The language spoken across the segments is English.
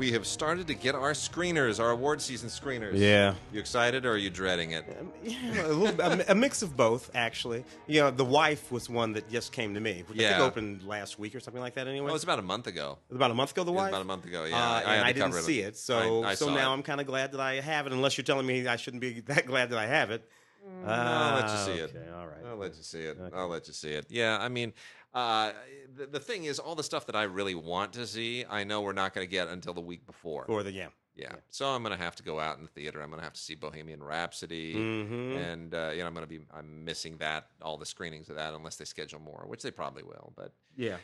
we have started to get our screeners, our award season screeners. Yeah. You excited or are you dreading it? Yeah, a mix of both, actually. You know, The Wife was one that just came to me, which I think opened last week or something like that anyway. Well, it was about a month ago. It was about a month ago, The Wife? About a month ago, yeah. And I didn't see it, so now it. I'm kind of glad that I have it, unless you're telling me I shouldn't be that glad that I have it. I'll let you see it. Okay, all right. I'll let you see it. Okay. I'll let you see it. Yeah, I mean, the thing is, all the stuff that I really want to see, I know we're not going to get until the week before. Yeah. So I'm going to have to go out in the theater. I'm going to have to see Bohemian Rhapsody, and I'm missing all the screenings of that, unless they schedule more, which they probably will. But yeah,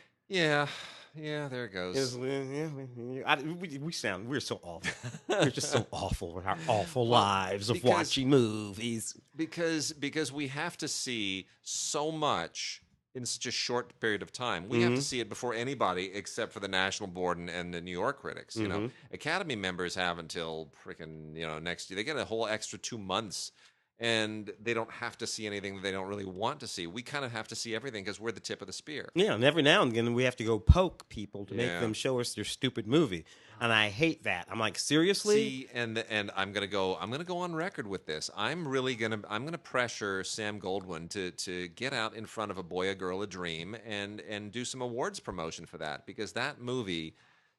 there it goes. We're so awful. We're just so awful with our awful lives of watching movies. Because we have to see so much in such a short period of time. We have to see it before anybody except for the National Board and the New York critics. You know, Academy members have until freaking next year. They get a whole extra 2 months. And they don't have to see anything that they don't really want to see. We kind of have to see everything because we're the tip of the spear. Yeah, and every now and again we have to go poke people to make them show us their stupid movie, and I hate that. I'm like, seriously? See, and I'm gonna go on record with this. I'm gonna pressure Sam Goldwyn to get out in front of A Boy, a Girl, a Dream and do some awards promotion for that, because that movie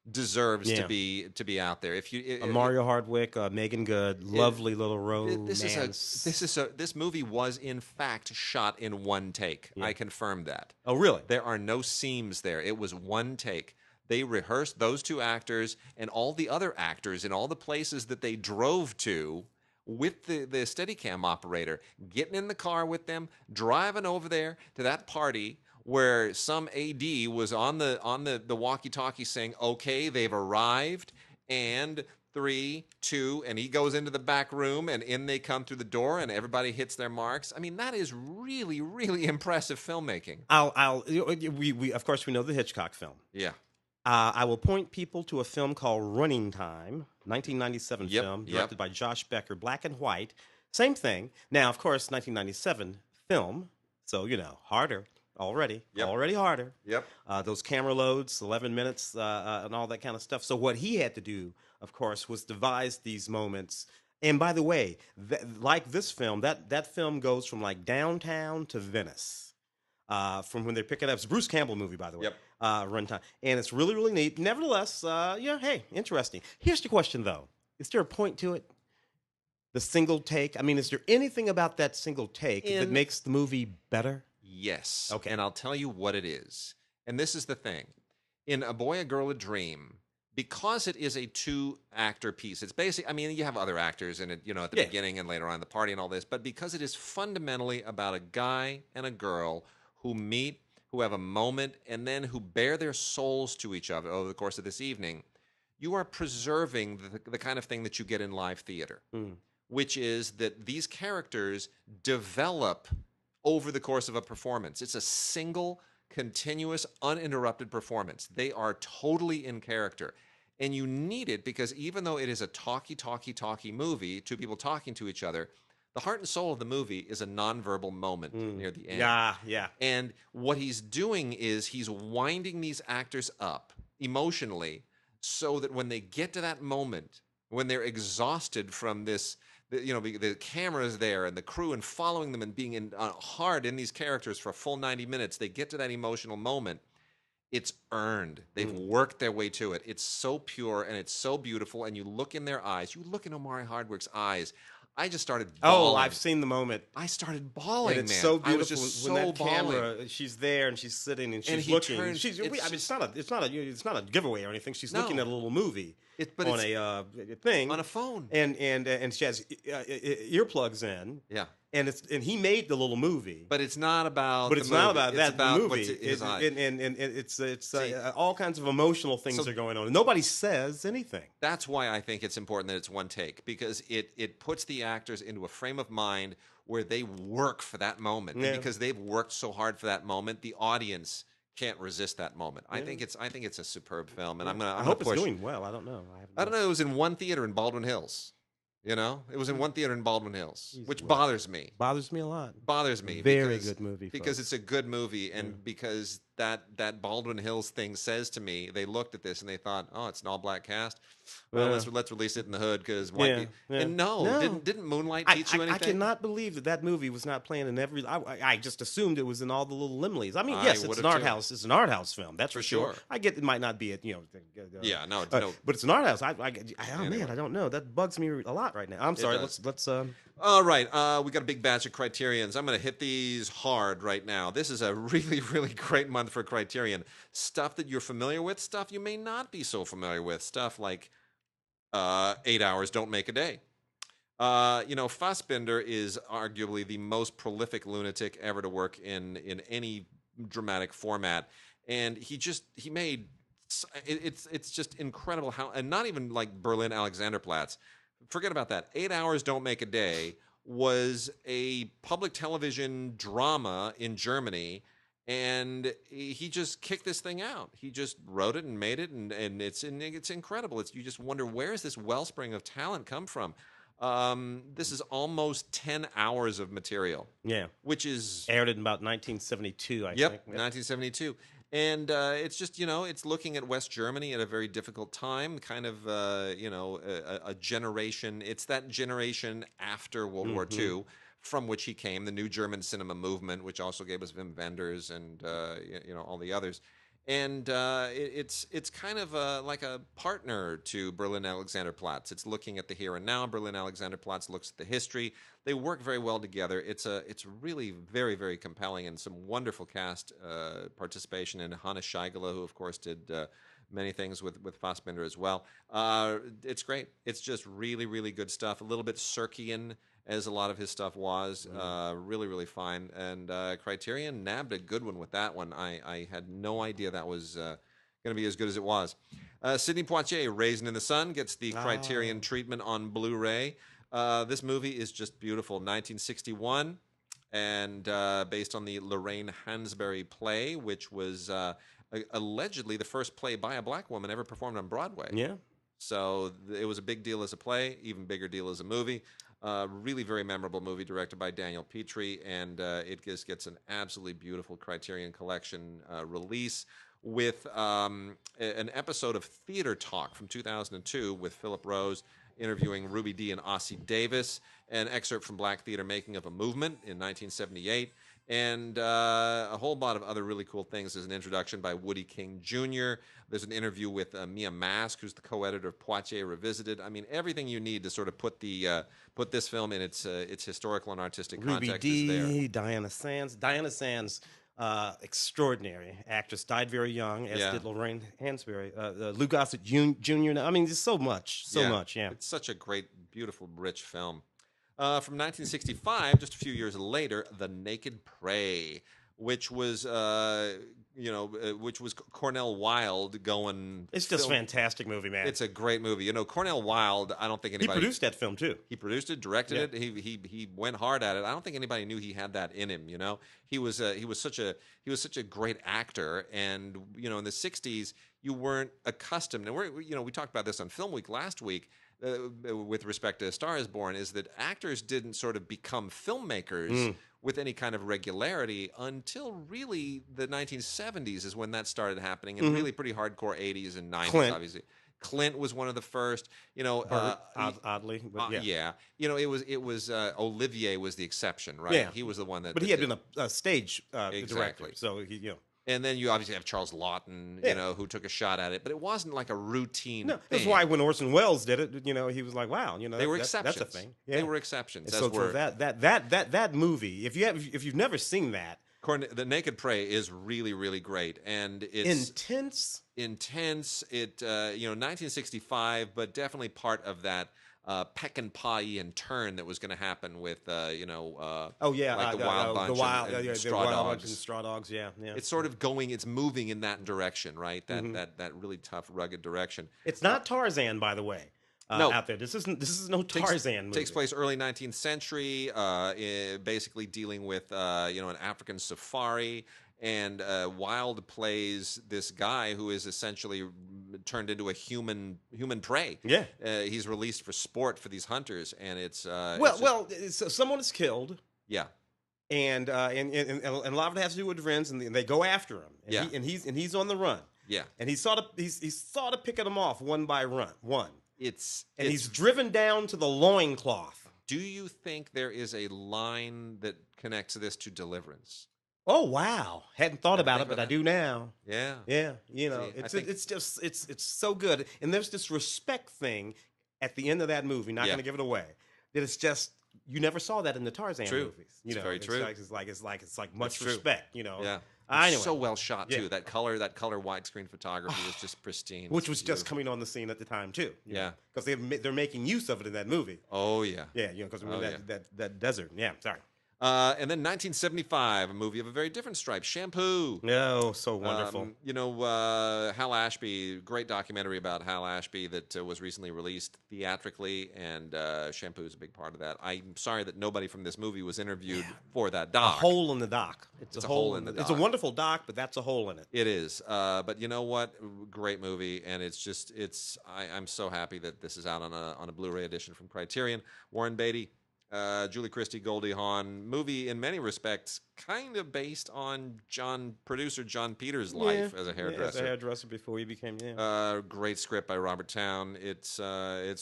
deserves to be out there. If you Mario Hardwick, Megan Good, lovely little romance. This movie was in fact shot in one take. I confirmed that. Oh, really? There are no seams there. It was one take. They rehearsed those two actors and all the other actors in all the places that they drove to with the Steadicam operator, getting in the car with them, driving over there to that party where some AD was on the walkie-talkie saying, "Okay, they've arrived," and 3, 2, and he goes into the back room, and in they come through the door, and everybody hits their marks. I mean, that is really, really impressive filmmaking. We of course we know the Hitchcock film. Yeah. I will point people to a film called Running Time, 1997 film, directed by Josh Becker, black and white. Same thing. Now, of course, 1997 film, so harder. Already harder. Yep. Those camera loads, 11 minutes, and all that kind of stuff. So what he had to do, of course, was devise these moments. And by the way, like this film, that film goes from like downtown to Venice, from when they pick it up. It's a Bruce Campbell movie, by the way. Yep. Runtime, and it's really, really neat. Nevertheless, hey, interesting. Here's the question, though: is there a point to it? The single take. I mean, is there anything about that single take that makes the movie better? Yes. Okay. And I'll tell you what it is. And this is the thing. In A Boy, a Girl, a Dream, because it is a 2-actor piece, it's basically, I mean, you have other actors in it, at the beginning and later on the party and all this, but because it is fundamentally about a guy and a girl who meet, who have a moment, and then who bear their souls to each other over the course of this evening, you are preserving the kind of thing that you get in live theater, which is that these characters develop over the course of a performance. It's a single, continuous, uninterrupted performance. They are totally in character. And you need it because even though it is a talky movie, two people talking to each other, the heart and soul of the movie is a nonverbal moment near the end. Yeah. And what he's doing is he's winding these actors up emotionally so that when they get to that moment, when they're exhausted from this, the camera's there and the crew and following them and being hard in these characters for a full 90 minutes, they get to that emotional moment. It's earned. They've worked their way to it. It's so pure and it's so beautiful. And you look in their eyes. You look in Omari Hardwick's eyes. I just started bawling. Oh, I've seen the moment. I started bawling, and it's man. so beautiful I was just when that bawling. camera. She's there and she's sitting and she's he looking. turns- It's not a giveaway or anything. She's looking at a little movie on a thing on a phone, and she has earplugs in. Yeah. And he made the little movie, but it's not about. But it's not about it's that about movie. What's in his eyes. And it's all kinds of emotional things are going on. Nobody says anything. That's why I think it's important that it's one take, because it puts the actors into a frame of mind where they work for that moment. And because they've worked so hard for that moment, the audience can't resist that moment. I think it's a superb film, and I hope it's doing well. I don't know. I don't know. It was in one theater in Baldwin Hills. It was in one theater in Baldwin Hills, which bothers me. Bothers me a lot. Bothers me. Very good movie. Because it's a good movie, and because that Baldwin Hills thing says to me. They looked at this and they thought, oh, it's an all black cast. Well, Yeah. let's release it in the hood because Yeah, yeah. And no, didn't Moonlight teach you I anything? cannot believe that movie was not playing in every. I just assumed it was in all the little limelies. I mean, I yes, it's would've an art too. house. It's an art house film. That's For for sure. sure. I get it might not be at Yeah, no, it's no. but it's an art house. Oh Anyway. man, I don't know. That bugs me a lot right now. I'm sorry. does. Let's All right, we got a big batch of Criterions. I'm going to hit these hard right now. This is a really, really great month for Criterion. Stuff that you're familiar with, stuff you may not be so familiar with, stuff like 8 hours don't make a day. Fassbinder is arguably the most prolific lunatic ever to work in any dramatic format, and he made it's just incredible how, and not even like Berlin Alexanderplatz. Forget about that. 8 hours don't make a day was a public television drama in Germany, and he just kicked this thing out. He just wrote it and made it, and it's incredible. You just wonder, where does this wellspring of talent come from? This is almost 10 hours of material. Yeah, which is aired in about 1972. I think. Yep, 1972. And it's just, it's looking at West Germany at a very difficult time, kind of, a generation. It's that generation after World War II from which he came, the new German cinema movement, which also gave us Wim Wenders and, all the others. And it's kind of like a partner to Berlin Alexanderplatz. It's looking at the here and now. Berlin Alexanderplatz looks at the history. They work very well together. It's really very, very compelling, and some wonderful cast participation in Hannes Scheigele, who of course did many things with Fassbinder as well. It's great. It's just really, really good stuff. A little bit Circean, as a lot of his stuff was. Really, really fine. And Criterion nabbed a good one with that one. I had no idea that was going to be as good as it was. Sidney Poitier, Raisin in the Sun, gets the Criterion treatment on Blu-ray. This movie is just beautiful. 1961, and based on the Lorraine Hansberry play, which was allegedly the first play by a black woman ever performed on Broadway. Yeah. So it was a big deal as a play, even bigger deal as a movie. Really very memorable movie directed by Daniel Petrie, and it just gets an absolutely beautiful Criterion Collection release with an episode of Theater Talk from 2002 with Philip Rose interviewing Ruby Dee and Ossie Davis, an excerpt from Black Theater Making of a Movement in 1978, and a whole lot of other really cool things. There's an introduction by Woody King Jr. There's an interview with Mia Mask, who's the co-editor of Poitier Revisited. I mean, everything you need to sort of put this film in its historical and artistic context is there. Ruby Dee, Diana Sands, extraordinary actress, died very young, as did Lorraine Hansberry. Lou Gossett Jr. I mean, there's so much. Yeah. It's such a great, beautiful, rich film. From 1965, just a few years later, The Naked Prey, which was Cornell Wilde going. It's just a fantastic movie, man. It's a great movie. Cornell Wilde. I don't think anybody. He produced that film too. He produced it, directed it. He went hard at it. I don't think anybody knew he had that in him. He was such a great actor, and in the '60s you weren't accustomed. And we talked about this on Film Week last week. With respect to Star is Born, is that actors didn't sort of become filmmakers with any kind of regularity until really the 1970s is when that started happening, and really pretty hardcore 80s and 90s, obviously. Clint was one of the first, oddly, but yeah. It was Olivier was the exception, right? Yeah. He was the one that. But he had been a stage exactly. director, so he. And then you obviously have Charles Laughton, who took a shot at it, but it wasn't like a routine thing. That's why when Orson Welles did it, he was like, "Wow, they were exceptions. That's a thing." Yeah. They were exceptions. So for that movie, if you've never seen that, The Naked Prey is really, really great, and it's intense. It 1965, but definitely part of that peck and pie and turn that was going to happen with like the Wild Bunch and Straw Dogs. And Straw Dogs, yeah. It's sort of it's moving in that direction, right? That really tough, rugged direction. It's not Tarzan, by the way. No. Out there. This is no Tarzan movie. Takes place early 19th century, basically dealing with an African safari. And Wilde plays this guy who is essentially turned into a human prey. Yeah, he's released for sport for these hunters, and it's someone is killed. Yeah, and a lot of it has to do with friends, and they go after him. And Yeah. he's on the run. Yeah. And he's sort of picking them off one by one. It's He's driven down to the loincloth. Do you think there is a line that connects this to Deliverance? Oh wow! Hadn't thought about it, but I do now. Yeah. Yeah, you know, See, it's so good, and there's this respect thing at the end of that movie. Not going to give it away. That it's just you never saw that in the Tarzan movies. You know, very true. It's like much respect. You know. Yeah. Anyway. So well shot too. That color widescreen photography is just pristine. Which was just coming on the scene at the time too. Yeah. Because they're making use of it in that movie. Oh yeah. Yeah, you know, because that desert. Yeah, sorry. And then 1975, a movie of a very different stripe, Shampoo. No, so wonderful. You know, Hal Ashby, great documentary about Hal Ashby that was recently released theatrically, and Shampoo is a big part of that. I'm sorry that nobody from this movie was interviewed for that doc. A hole in the doc. It's a hole in the doc. It's a wonderful doc, but that's a hole in it. It is. But you know what? Great movie, and I'm so happy that this is out on a Blu-ray edition from Criterion. Warren Beatty. Julie Christie, Goldie Hawn, movie in many respects kind of based on producer John Peters' life as a hairdresser. As a hairdresser before he became great script by Robert Towne. It's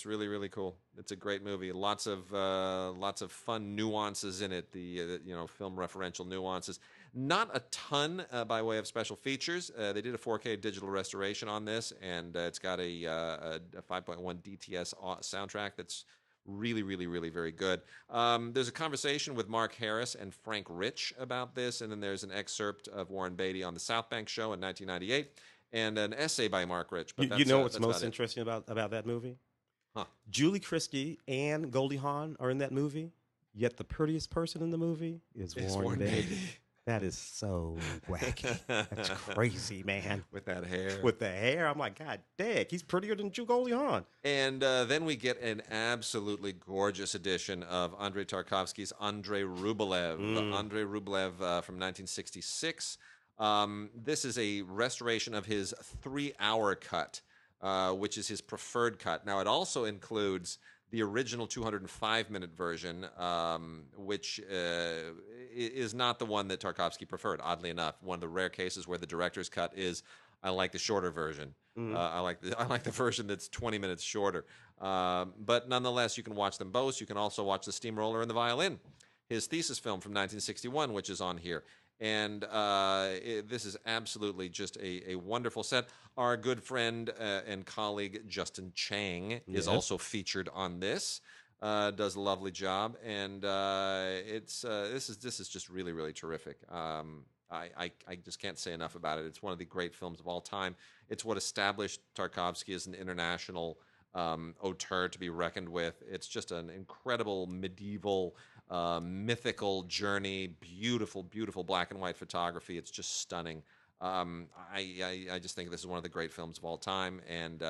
really really cool. It's a great movie. Lots of fun nuances in it. The film referential nuances. Not a ton by way of special features. They did a 4K digital restoration on this, and it's got a 5.1 DTS soundtrack that's really, really, really very good. There's a conversation with Mark Harris and Frank Rich about this, and then there's an excerpt of Warren Beatty on the South Bank Show in 1998, and an essay by Mark Rich. But you know what's most interesting about that movie? Huh. Julie Christie and Goldie Hawn are in that movie, yet the prettiest person in the movie is Warren Beatty. That is so wacky. That's crazy, man. With that hair. With the hair. I'm like, God dang, he's prettier than Goldie Hawn. And then we get an absolutely gorgeous edition of Andrei Tarkovsky's Andrei Rublev. Andrei Rublev from 1966. This is a restoration of his 3-hour cut, which is his preferred cut. Now, it also includes the original 205-minute version, which is not the one that Tarkovsky preferred, oddly enough. One of the rare cases where the director's cut is, I like the shorter version. I like the version that's 20 minutes shorter. But nonetheless, you can watch them both. You can also watch The Steamroller and the Violin, his thesis film from 1961, which is on here. And this is absolutely just a wonderful set. Our good friend and colleague Justin Chang is also featured on this. Does a lovely job, and this is just really really terrific. I just can't say enough about it. It's one of the great films of all time. It's what established Tarkovsky as an international auteur to be reckoned with. It's just an incredible medieval, mythical journey. Beautiful, beautiful black and white photography. It's just stunning. I just think this is one of the great films of all time, and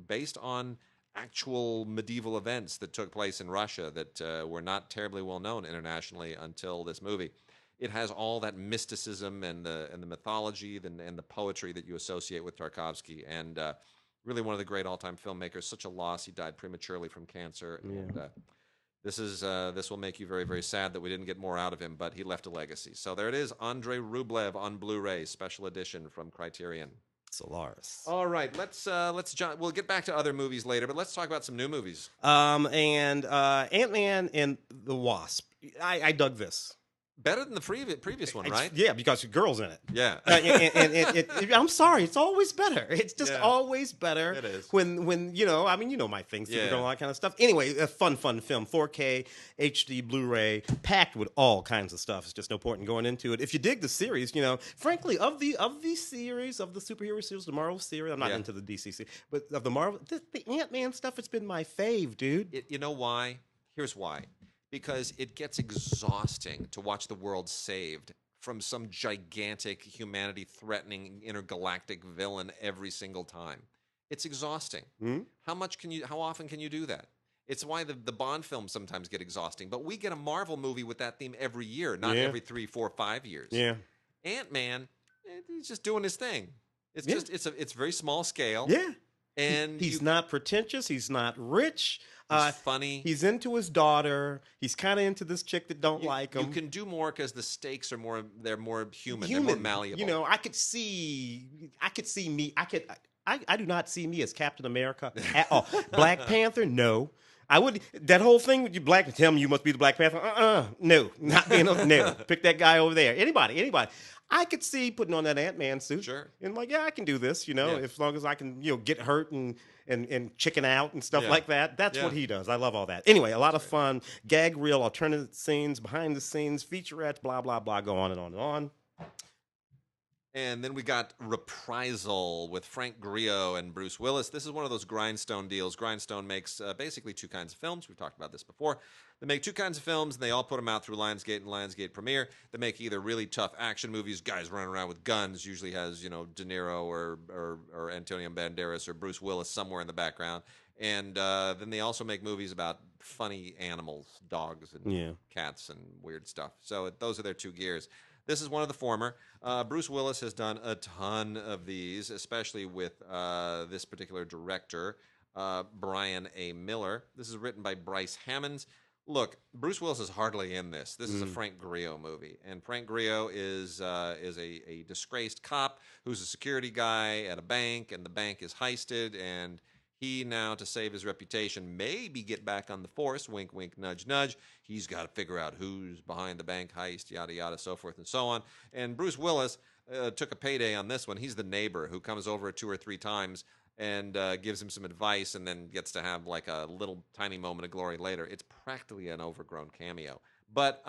based on actual medieval events that took place in Russia that were not terribly well known internationally until this movie. It has all that mysticism and the mythology and the poetry that you associate with Tarkovsky, and really one of the great all-time filmmakers. Such a loss. He died prematurely from cancer, and this will make you very, very sad that we didn't get more out of him, but he left a legacy. So there it is, Andrei Rublev on Blu-ray, special edition from Criterion. Solaris. All right, we'll get back to other movies later, but let's talk about some new movies. And Ant-Man and the Wasp. I dug this. Better than the previous one, right? Yeah, because your girl's in it. Yeah. I'm sorry, it's always better. It's just always better. It is. When my things, all that kind of stuff. Anyway, a fun film, 4K, HD, Blu-ray, packed with all kinds of stuff. It's just no point in going into it. If you dig the series, frankly, of the series, of the superhero series, the Marvel series, I'm not into the DC, but of the Marvel, the Ant-Man stuff, it's been my fave, dude. You know why? Here's why. Because it gets exhausting to watch the world saved from some gigantic, humanity-threatening intergalactic villain every single time. It's exhausting. How often can you do that? It's why the Bond films sometimes get exhausting. But we get a Marvel movie with that theme every year, not every 3, 4, 5 years. Yeah. Ant-Man, he's just doing his thing. It's just it's very small scale. Yeah. And He's not pretentious. He's not rich. he's funny. He's into his daughter. He's kind of into this chick that don't like him. You can do more because the stakes are more. They're more human. They're more malleable. You know, I could see me. I do not see me as Captain America at all. Black Panther, no. I would that whole thing with you black tell me you must be the Black Panther. No, not being no. Pick that guy over there. Anybody. I could see putting on that Ant-Man suit. Sure. And I'm like, yeah, I can do this, as long as I can, get hurt and chicken out and stuff like that. That's what he does. I love all that. Anyway, a lot of fun. Gag reel, alternative scenes, behind the scenes, featurettes, blah, blah, blah, go on and on and on. And then we got Reprisal with Frank Grillo and Bruce Willis. This is one of those Grindstone deals. Grindstone makes basically two kinds of films. We've talked about this before. They make two kinds of films, and they all put them out through Lionsgate and Lionsgate Premiere. They make either really tough action movies, guys running around with guns, usually has, De Niro or Antonio Banderas or Bruce Willis somewhere in the background. And then they also make movies about funny animals, dogs and cats and weird stuff. So those are their two gears. This is one of the former. Bruce Willis has done a ton of these, especially with this particular director, Brian A. Miller. This is written by Bryce Hammonds. Look, Bruce Willis is hardly in this. This is a Frank Grillo movie, and Frank Grillo is a disgraced cop who's a security guy at a bank, and the bank is heisted, and he now, to save his reputation, maybe get back on the force, wink, wink, nudge, nudge. He's got to figure out who's behind the bank heist, yada, yada, so forth and so on. And Bruce Willis took a payday on this one. He's the neighbor who comes over 2 or 3 times and gives him some advice and then gets to have like a little tiny moment of glory later. It's practically an overgrown cameo. But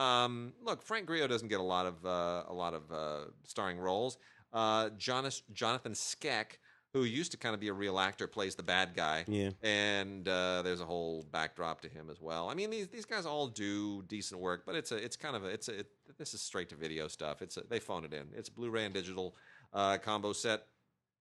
look, Frank Grillo doesn't get a lot of starring roles. Jonathan Skeck, who used to kind of be a real actor, plays the bad guy. Yeah. And there's a whole backdrop to him as well. I mean, these guys all do decent work, but this is straight to video stuff. They phone it in. It's a Blu-ray and digital combo set.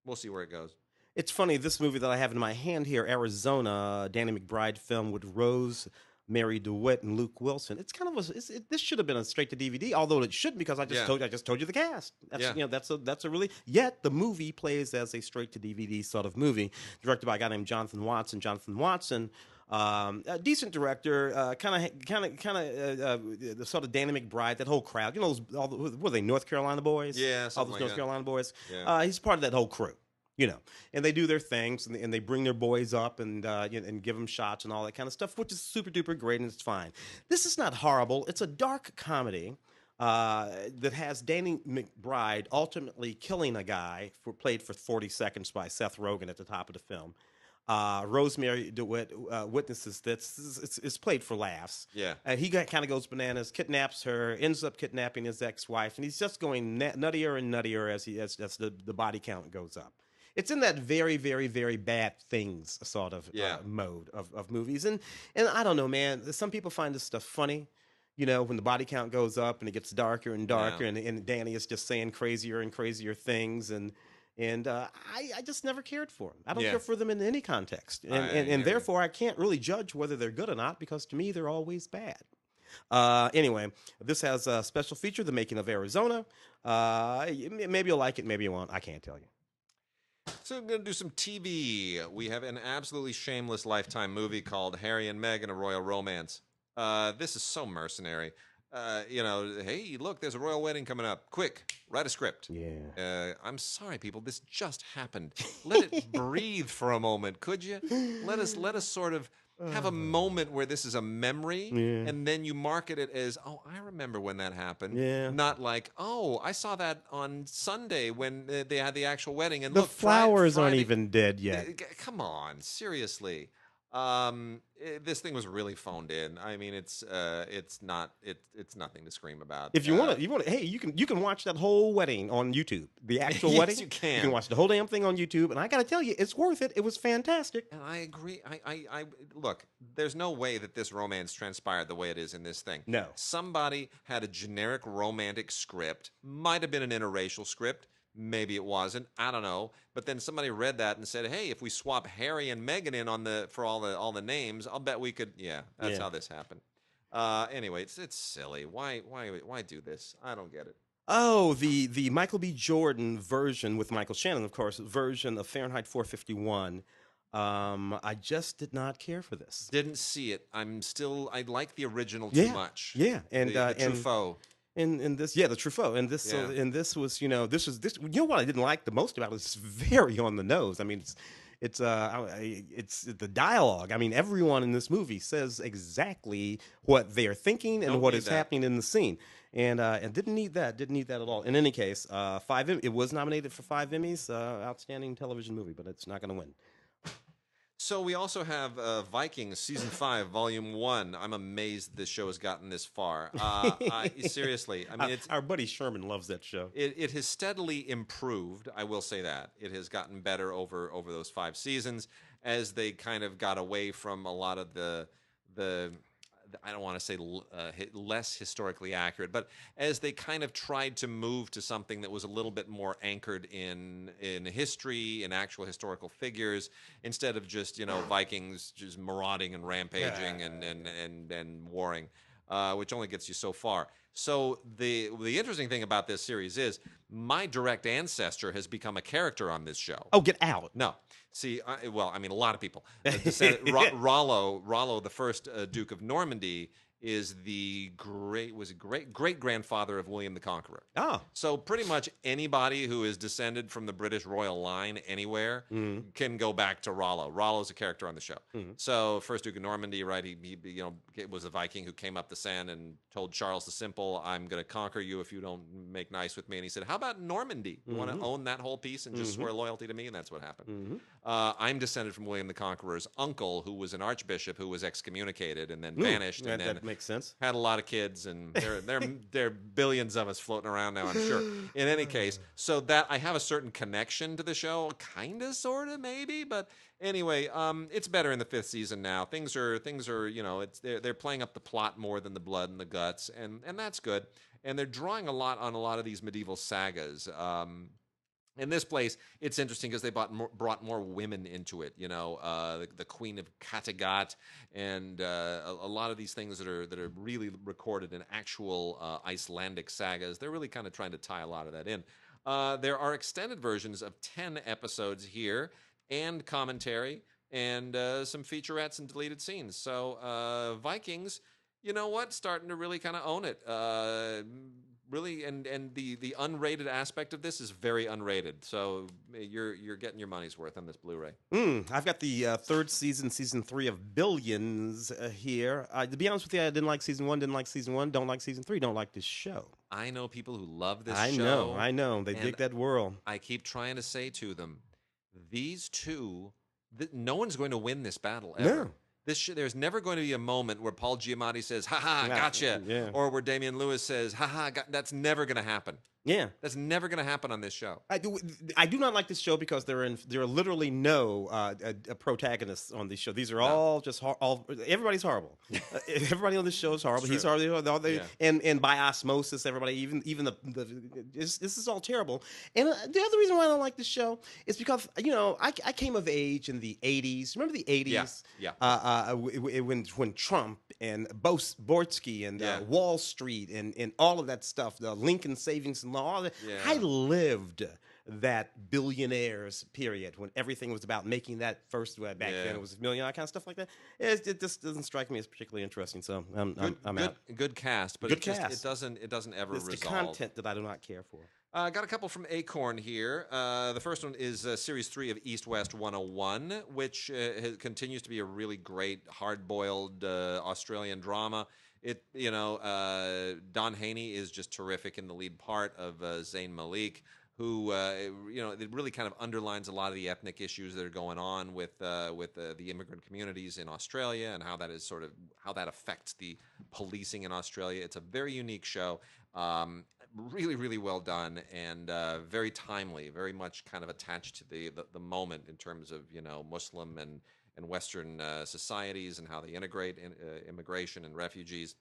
We'll see where it goes. It's funny, this movie that I have in my hand here, Arizona, Danny McBride film with Rose Mary DeWitt and Luke Wilson. It's kind of this should have been a straight to DVD, although it shouldn't because I just told you the cast. That's a really yet the movie plays as a straight to DVD sort of movie, directed by a guy named Jonathan Watson. A decent director, kind of the sort of Danny McBride, that whole crowd. Were they North Carolina boys? Yeah, all those North Carolina boys. Yeah. He's part of that whole crew. And they do their things, and they bring their boys up and give them shots and all that kind of stuff, which is super duper great, and it's fine. This is not horrible. It's a dark comedy that has Danny McBride ultimately killing a guy played for 40 seconds by Seth Rogen at the top of the film. Rosemary DeWitt witnesses this. It's played for laughs. Yeah. He kind of goes bananas, kidnaps her, ends up kidnapping his ex-wife, and he's just going nuttier and nuttier as the body count goes up. It's in that very, very, very bad things sort of mode of movies. And I don't know, man. Some people find this stuff funny, when the body count goes up and it gets darker and darker, and Danny is just saying crazier and crazier things. And I just never cared for them. I don't care for them in any context. And therefore, I can't really judge whether they're good or not because to me, they're always bad. Anyway, this has a special feature, The Making of Arizona. Maybe you'll like it, maybe you won't. I can't tell you. So I'm going to do some TV. We have an absolutely shameless Lifetime movie called Harry and Meghan, A Royal Romance. This is so mercenary. Hey, look, there's a royal wedding coming up. Quick, write a script. Yeah. I'm sorry, people. This just happened. Let it breathe for a moment, could you? Let us sort of have a moment where this is a memory, and then you market it as, oh, I remember when that happened. Yeah. Not like, oh, I saw that on Sunday when they had the actual wedding. And the look, flowers Friday, aren't even dead yet. Come on, seriously. This thing was really phoned in. I mean, it's nothing to scream about. If you want to, hey, you can watch that whole wedding on YouTube. The actual yes, wedding, you can. You can watch the whole damn thing on YouTube, and I got to tell you, it's worth it. It was fantastic. And I agree. I look. There's no way that this romance transpired the way it is in this thing. No. Somebody had a generic romantic script. Might have been an interracial script. Maybe it wasn't. I don't know. But then somebody read that and said, "Hey, if we swap Harry and Meghan in for all the names, I'll bet we could." Yeah, that's how this happened. Anyway, it's silly. Why do this? I don't get it. Oh, the Michael B. Jordan version with Michael Shannon, of course, version of Fahrenheit 451 I just did not care for this. Didn't see it. I like the original too Yeah, much. yeah, and The Truffaut. and this, yeah, the Truffaut, and this, Yeah. and this was, this. You know what I didn't like the most about it? It's very on the nose. I mean, it's the dialogue. I mean, everyone in this movie says exactly what they are thinking and Don't what need is that. happening in the scene, and didn't need that. Didn't need that at all. In any case, it was nominated for 5 Emmys, outstanding television movie, but it's not going to win. So we also have Vikings season 5, volume 1. I'm amazed this show has gotten this far. Seriously, I mean, Our buddy Sherman loves that show. it has steadily improved. I will say that it has gotten better over those 5 seasons as they kind of got away from a lot of the I don't want to say less historically accurate, but as they kind of tried to move to something that was a little bit more anchored in history, in actual historical figures, instead of just Vikings just marauding and rampaging and warring, which only gets you so far. So the interesting thing about this series is my direct ancestor has become a character on this show. Oh, get out! No. See, a lot of people. Rollo, the first Duke of Normandy, is the great grandfather of William the Conqueror. Oh, So pretty much anybody who is descended from the British royal line anywhere can go back to Rollo. Rollo's a character on the show. So first Duke of Normandy, right? He was a Viking who came up the Seine and told Charles the Simple, "I'm going to conquer you if you don't make nice with me." And he said, "How about Normandy? You want to own that whole piece and just swear loyalty to me?" And that's what happened. I'm descended from William the Conqueror's uncle, who was an archbishop who was excommunicated and then banished, and then that makes sense. had a lot of kids, and there are billions of us floating around now, I'm sure. In any case, so that I have a certain connection to the show, kind of, sort of, maybe, but anyway, it's better in the 5th season now. Things are they're playing up the plot more than the blood and the guts, and that's good. And they're drawing a lot on a lot of these medieval sagas. In this place, it's interesting because they brought more women into it. The Queen of Kattegat, and a lot of these things that are really recorded in actual Icelandic sagas. They're really kind of trying to tie a lot of that in. There are extended versions of 10 episodes here, and commentary, and some featurettes and deleted scenes. So Vikings, you know what? Starting to really kind of own it. Really, and the unrated aspect of this is very unrated. So you're getting your money's worth on this Blu-ray. I've got the 3rd season 3 of Billions here. To be honest with you, I didn't like season 1, didn't like season 1, don't like season 3, don't like this show. I know people who love this I show. I know. They and dig that world. I keep trying to say to them, these two, no one's going to win this battle ever. No. There's never going to be a moment where Paul Giamatti says, "Ha ha, gotcha," or where Damian Lewis says, "Ha ha." That's never going to happen. Yeah, that's never going to happen on this show. I do not like this show because there are literally no protagonists on this show. These are all just everybody's horrible. Everybody on this show is horrible. He's horrible. And by osmosis, everybody, even this is all terrible. And the other reason why I don't like this show is because I came of age in the '80s. Remember the '80s? Yeah. When Trump and Bortsky and Wall Street and all of that stuff, the Lincoln Savings and all that. Yeah. I lived that billionaires period when everything was about making that first back then it was $1 million kind of stuff like that. It just doesn't strike me as particularly interesting. So I'm out. Good cast, but it doesn't ever resolve. It's the content that I do not care for. Got a couple from Acorn here. The first one is Series 3 of East West 101, which continues to be a really great, hard-boiled Australian drama. Don Haney is just terrific in the lead part of Zayn Malik, who it really kind of underlines a lot of the ethnic issues that are going on with the immigrant communities in Australia, and how that affects the policing in Australia. It's a very unique show. Really, really well done, and very timely, very much kind of attached to the moment in terms of Muslim and Western societies and how they integrate immigration and refugees.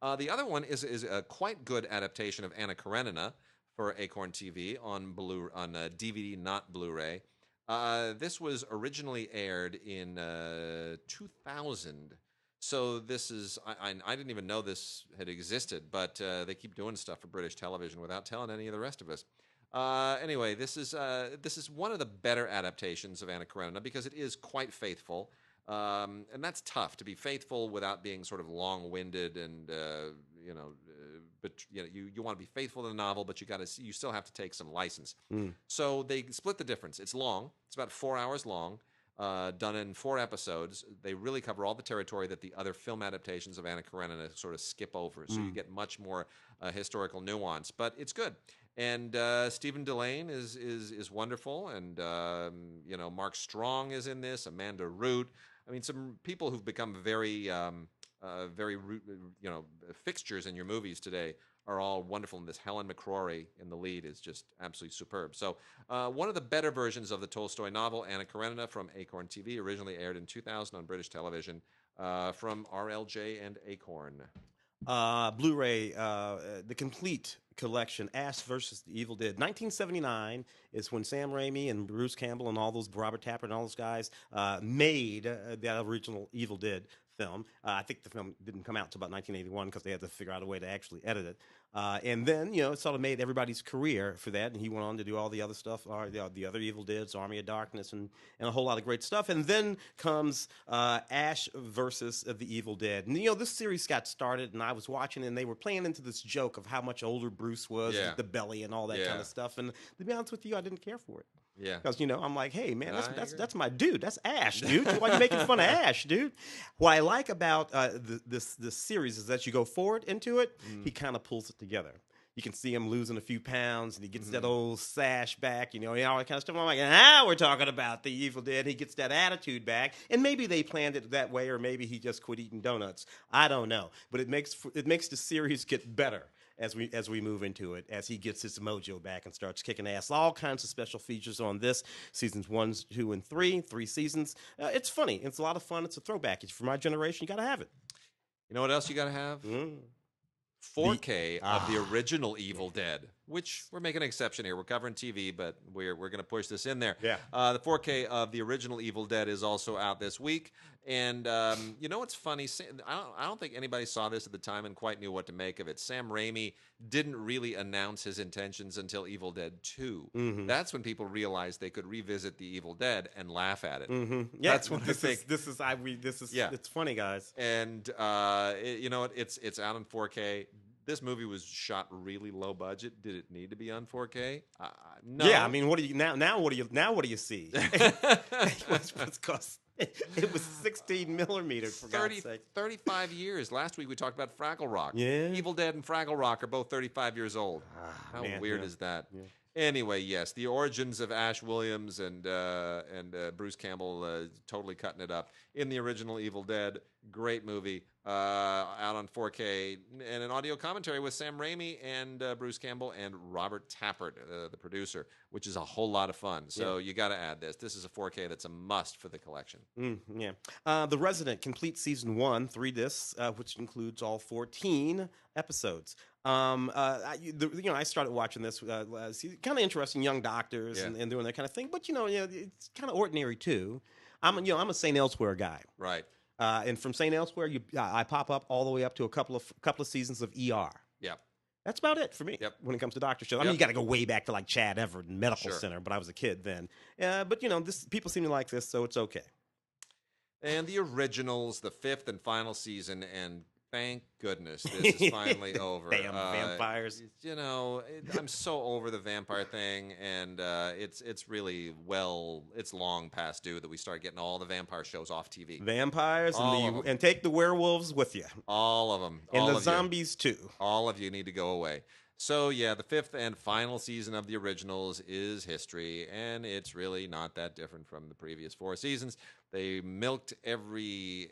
The other one is a quite good adaptation of Anna Karenina for Acorn TV on DVD, not Blu-ray. This was originally aired in 2000. So this is, I didn't even know this had existed, but they keep doing stuff for British television without telling any of the rest of us. Anyway, this is one of the better adaptations of Anna Karenina because it is quite faithful, and that's tough to be faithful without being sort of long-winded and but you want to be faithful to the novel, but you still have to take some license. So they split the difference. It's long. It's about 4 hours long. Done in 4 episodes. They really cover all the territory that the other film adaptations of Anna Karenina sort of skip over. So you get much more historical nuance, but it's good. And Stephen Delane is wonderful, and Mark Strong is in this. Amanda Root. I mean, some people who've become very fixtures in your movies today are all wonderful in this. Helen McCrory in the lead is just absolutely superb. So one of the better versions of the Tolstoy novel, Anna Karenina, from Acorn TV, originally aired in 2000 on British television, from RLJ and Acorn. Blu-ray, the complete collection, Ash versus the Evil Dead. 1979 is when Sam Raimi and Bruce Campbell and all those, Robert Tapper and all those guys, made that original Evil Dead film. I think the film didn't come out until about 1981 because they had to figure out a way to actually edit it. And then, it sort of made everybody's career for that. And he went on to do all the other stuff, the other Evil Deads, Army of Darkness, and a whole lot of great stuff. And then comes Ash versus the Evil Dead. And, this series got started, and I was watching, and they were playing into this joke of how much older Bruce was with the belly and all that kind of stuff. And to be honest with you, I didn't care for it. Yeah, because I'm like, hey man, that's my dude. That's Ash, dude. Why are you making fun of Ash, dude? What I like about this series is that you go forward into it, he kind of pulls it together. You can see him losing a few pounds, and he gets that old sash back, and all that kind of stuff. I'm like, now we're talking about the Evil Dead. He gets that attitude back, and maybe they planned it that way, or maybe he just quit eating donuts. I don't know, but it makes the series get better as we move into it, as he gets his mojo back and starts kicking ass. All kinds of special features on this, seasons 1, 2, and 3 seasons. It's funny. It's a lot of fun. It's a throwback. It's for my generation. You got to have it. You know what else you got to have? 4K of the original Evil Dead, which we're making an exception here. We're covering TV, but we're going to push this in there. Yeah. The 4K of the original Evil Dead is also out this week. And you know what's funny? I don't think anybody saw this at the time and quite knew what to make of it. Sam Raimi didn't really announce his intentions until Evil Dead 2. That's when people realized they could revisit the Evil Dead and laugh at it. Yeah, that's when it's funny, guys. And it's out on 4K. This movie was shot really low budget. Did it need to be on 4K? No. Yeah, I mean, what do you now? What do you see? Because it was 16 millimeters, for God's sake. 35 years. Last week we talked about Fraggle Rock. Yeah. Evil Dead and Fraggle Rock are both 35 years old. How weird is that? Yeah. Anyway, yes, the origins of Ash Williams and Bruce Campbell totally cutting it up in the original Evil Dead. Great movie, out on 4K, and an audio commentary with Sam Raimi and Bruce Campbell and Robert Tappert, the producer, which is a whole lot of fun. So you got to add this. This is a 4K that's a must for the collection. The Resident, complete season 1, 3 discs, which includes all 14 episodes. I started watching this. Kind of interesting, young doctors and doing that kind of thing. But it's kind of ordinary too. I'm a St. Elsewhere guy, right? And from St. Elsewhere, I pop up all the way up to a couple of seasons of ER. Yep. That's about it for me when it comes to doctor shows. I mean, you got to go way back to like Chad Everett Medical Center, but I was a kid then. But people seem to like this, so it's okay. And the originals, the 5th and final season, and thank goodness this is finally over. Damn vampires. I'm so over the vampire thing, and it's really it's long past due that we start getting all the vampire shows off TV. Vampires and take the werewolves with you. All of them. And the zombies too. All of you need to go away. So yeah, the 5th and final season of the originals is history, and it's really not that different from the previous 4 seasons. They milked every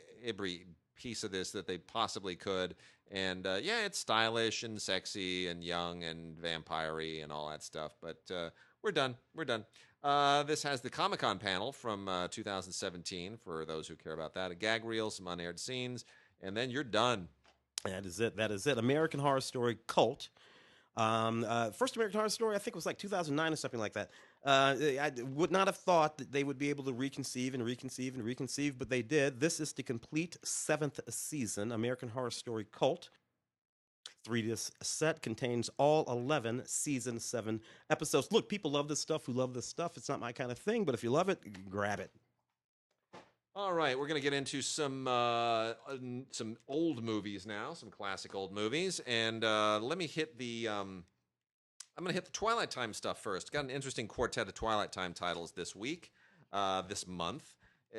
piece of this that they possibly could, and it's stylish and sexy and young and vampire-y and all that stuff, but we're done. This has the Comic-Con panel from 2017 for those who care about that, a gag reel, some unaired scenes, and then you're done. That is it. American Horror Story Cult. First American Horror Story, I think it was like 2009 or something like that. I would not have thought that they would be able to reconceive, but they did. This is the complete 7th season, American Horror Story Cult. 3-disc set contains all 11 season 7 episodes. Look, people love this stuff. Who love this stuff? It's not my kind of thing, but if you love it, grab it. All right, we're going to get into some old movies now, some classic old movies, and let me hit the. I'm going to hit the Twilight Time stuff first. Got an interesting quartet of Twilight Time titles this week, this month,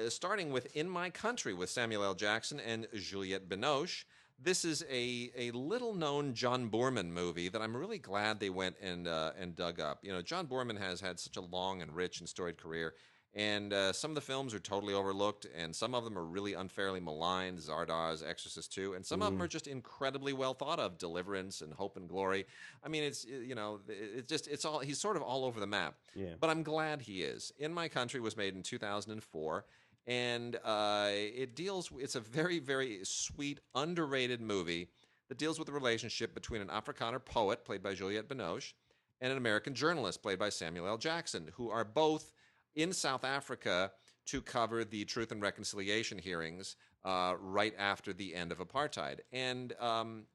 starting with "In My Country" with Samuel L. Jackson and Juliette Binoche. This is a little-known John Boorman movie that I'm really glad they went and dug up. You know, John Boorman has had such a long and rich and storied career. And some of the films are totally overlooked, and some of them are really unfairly maligned, Zardoz, Exorcist 2, and some of them are just incredibly well thought of, Deliverance and Hope and Glory. I mean, it's, you know, it's all, he's sort of all over the map. Yeah. But I'm glad he is. In My Country was made in 2004, and it's a very, very sweet, underrated movie that deals with the relationship between an Afrikaner poet, played by Juliette Binoche, and an American journalist, played by Samuel L. Jackson, who are both in South Africa to cover the Truth and Reconciliation hearings right after the end of apartheid. And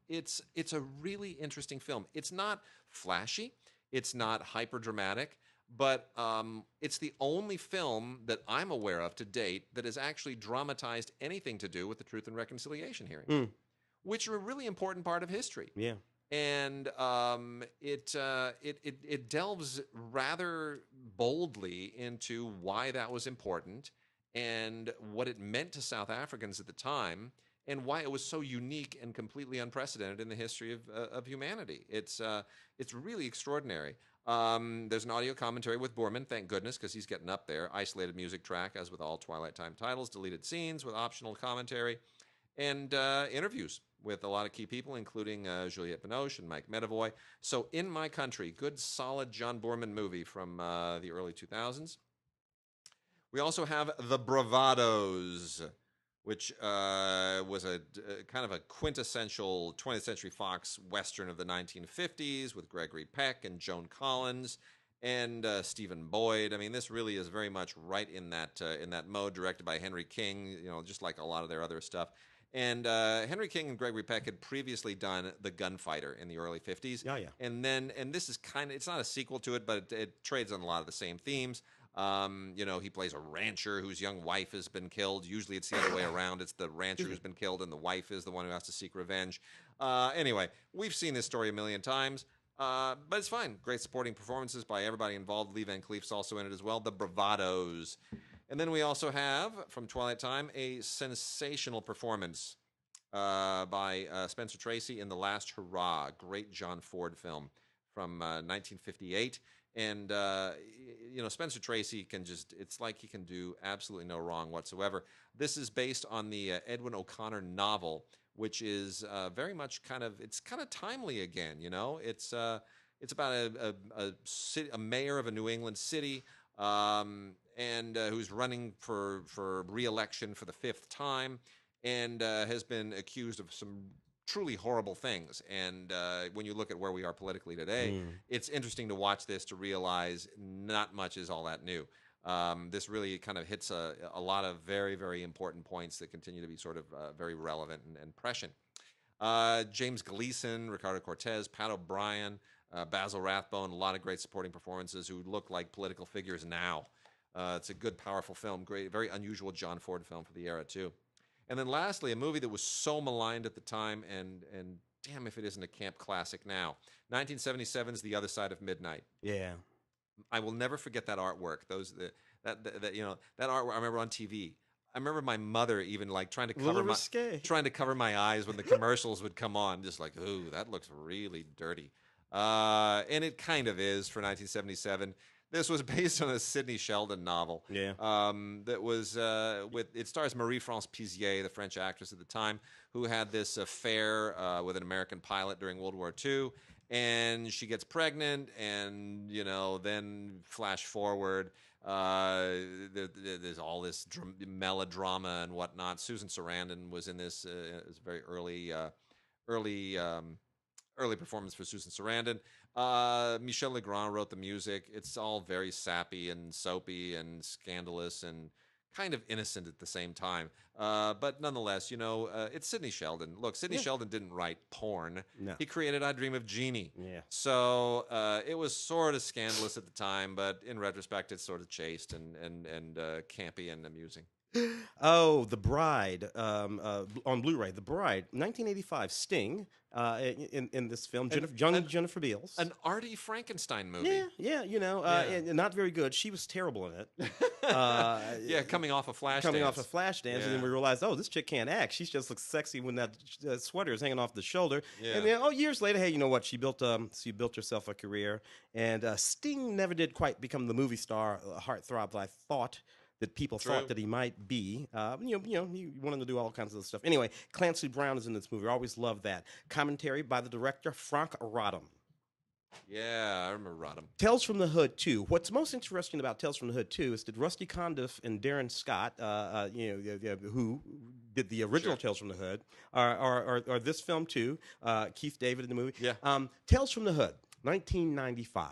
it's a really interesting film. It's not flashy. It's not hyper dramatic. But it's the only film that I'm aware of to date that has actually dramatized anything to do with the Truth and Reconciliation hearings, which are a really important part of history. Yeah. And it delves rather boldly into why that was important and what it meant to South Africans at the time and why it was so unique and completely unprecedented in the history of humanity. It's really extraordinary. There's an audio commentary with Boorman, thank goodness, because he's getting up there. Isolated music track, as with all Twilight Time titles. Deleted scenes with optional commentary. And interviews with a lot of key people, including Juliette Binoche and Mike Medavoy. So, In My Country, good, solid John Boorman movie from the early 2000s. We also have The Bravados, which was a kind of a quintessential 20th Century Fox Western of the 1950s with Gregory Peck and Joan Collins and Stephen Boyd. I mean, this really is very much right in that mode, directed by Henry King, you know, just like a lot of their other stuff. And Henry King and Gregory Peck had previously done The Gunfighter in the early 50s. Yeah, yeah. And this is it's not a sequel to it, but it trades on a lot of the same themes. You know, he plays a rancher whose young wife has been killed. Usually it's the other way around. It's the rancher who's been killed and the wife is the one who has to seek revenge. Anyway, we've seen this story a million times. But it's fine. Great supporting performances by everybody involved. Lee Van Cleef's also in it as well. The Bravados. And then we also have, from Twilight Time, a sensational performance by Spencer Tracy in The Last Hurrah, great John Ford film from 1958. And, you know, Spencer Tracy it's like he can do absolutely no wrong whatsoever. This is based on the Edwin O'Connor novel, which is very much it's kind of timely again, you know. It's about a mayor of a New England city and who's running for re-election for the 5th time and has been accused of some truly horrible things. And when you look at where we are politically today, it's interesting to watch this to realize not much is all that new. This really kind of hits a lot of very, very important points that continue to be sort of very relevant and prescient. James Gleason, Ricardo Cortez, Pat O'Brien, Basil Rathbone, a lot of great supporting performances who look like political figures now. It's a good, powerful film, great, very unusual John Ford film for the era, too. And then lastly, a movie that was so maligned at the time, and damn if it isn't a camp classic now. 1977's The Other Side of Midnight. Yeah. I will never forget that artwork. That you know, that artwork I remember on TV. I remember my mother even like trying to cover my eyes when the commercials would come on, just like, ooh, that looks really dirty. And it kind of is for 1977. This was based on a Sidney Sheldon novel. Yeah. That was it stars Marie-France Pizier, the French actress at the time, who had this affair with an American pilot during World War II, and she gets pregnant, and you know, then flash forward, there's all this melodrama and whatnot. Susan Sarandon was in this. It was a very early performance for Susan Sarandon. Michel Legrand wrote the music. It's all very sappy and soapy and scandalous and kind of innocent at the same time. But nonetheless, it's Sidney Sheldon. Look, Sidney Sheldon didn't write porn. No. He created I Dream of Jeannie. Yeah. So it was sort of scandalous at the time, but in retrospect, it's sort of chaste and campy and amusing. Oh, The Bride on Blu-ray. The Bride, 1985. Sting in this film. Jennifer Beals. An arty Frankenstein movie. Yeah. And not very good. She was terrible in it. Coming off a Flashdance. And then we realized, oh, this chick can't act. She just looks sexy when that sweater is hanging off the shoulder. Yeah. And then, years later, hey, you know what? She built herself a career. And Sting never did quite become the movie star, heartthrob that I thought that people thought that he might be. He wanted to do all kinds of stuff. Anyway, Clancy Brown is in this movie. I always loved that. Commentary by the director, Frank Rodham. Yeah, I remember Rodham. Tales from the Hood 2. What's most interesting about Tales from the Hood 2 is that Rusty Condiff and Darren Scott, who did the original Tales from the Hood, are this film too. Keith David in the movie. Yeah. Tales from the Hood, 1995.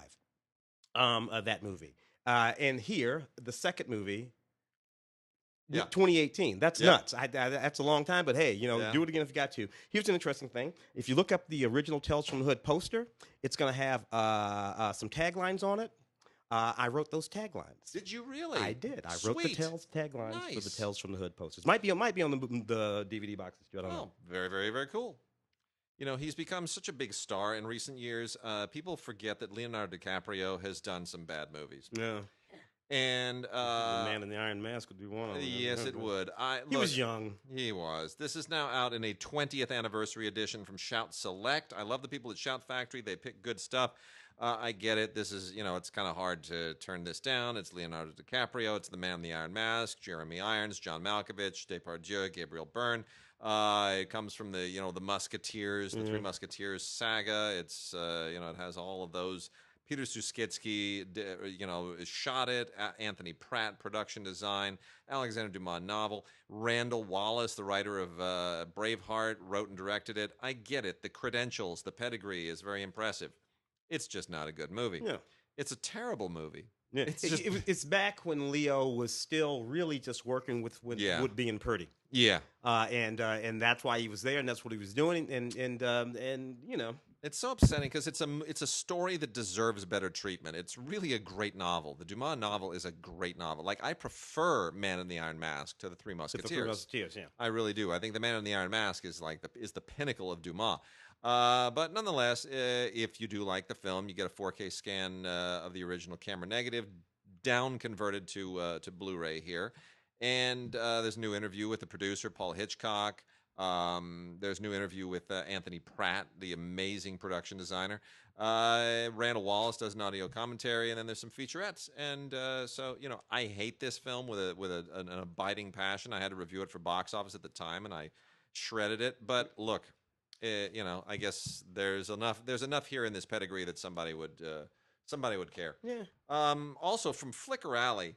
That movie. And here, the second movie, 2018. That's nuts. That's a long time, but hey, do it again if you got to. Here's an interesting thing. If you look up the original Tales from the Hood poster, it's going to have some taglines on it. I wrote those taglines. Did you really? I did. I wrote the taglines for the Tales from the Hood posters. Might be on the DVD boxes too. I don't know. Very, very, very cool. He's become such a big star in recent years. People forget that Leonardo DiCaprio has done some bad movies. Yeah. And The Man in the Iron Mask would be one of them. Yes, it would. He was young. He was. This is now out in a 20th anniversary edition from Shout Select. I love the people at Shout Factory. They pick good stuff. I get it. This is, it's kind of hard to turn this down. It's Leonardo DiCaprio. It's the Man in the Iron Mask, Jeremy Irons, John Malkovich, Depardieu, Gabriel Byrne. It comes from the Musketeers, the Three Musketeers saga. It's it has all of those. Peter Suskitsky, shot it. Anthony Pratt, production design. Alexander Dumas novel. Randall Wallace, the writer of Braveheart, wrote and directed it. I get it. The credentials, the pedigree is very impressive. It's just not a good movie. Yeah. It's a terrible movie. Yeah. It's back when Leo was still really just working with Woodby and Purdy. Yeah. And that's why he was there, and that's what he was doing. And it's so upsetting because it's a story that deserves better treatment. It's really a great novel. The Dumas novel is a great novel. Like, I prefer Man in the Iron Mask to the Three Musketeers. The Three Musketeers, yeah. I really do. I think the Man in the Iron Mask is the pinnacle of Dumas. But nonetheless, if you do like the film, you get a 4K scan of the original camera negative, down converted to Blu-ray here. And there's a new interview with the producer, Paul Hitchcock. There's a new interview with Anthony Pratt, the amazing production designer. Randall Wallace does an audio commentary, and then there's some featurettes. And so, I hate this film with an abiding passion. I had to review it for Box Office at the time, and I shredded it. But look, I guess there's enough here in this pedigree that somebody would care. Yeah. Also from Flickr Ali.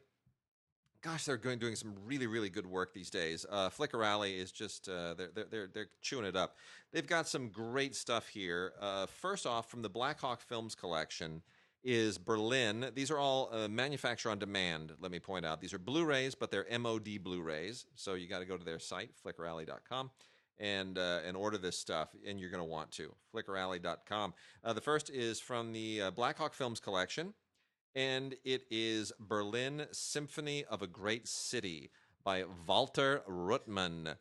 Gosh, they're doing some really, really good work these days. Flickr Ali is just they're chewing it up. They've got some great stuff here. First off, from the Black Hawk Films collection is Berlin. These are all manufacture on demand. Let me point out, these are Blu-rays, but they're MOD Blu-rays. So you got to go to their site, flickrali.com. And order this stuff, and you're going to want to. flickrali.com. The first is from the Black Hawk Films collection, and it is Berlin Symphony of a Great City by Walter Ruttmann.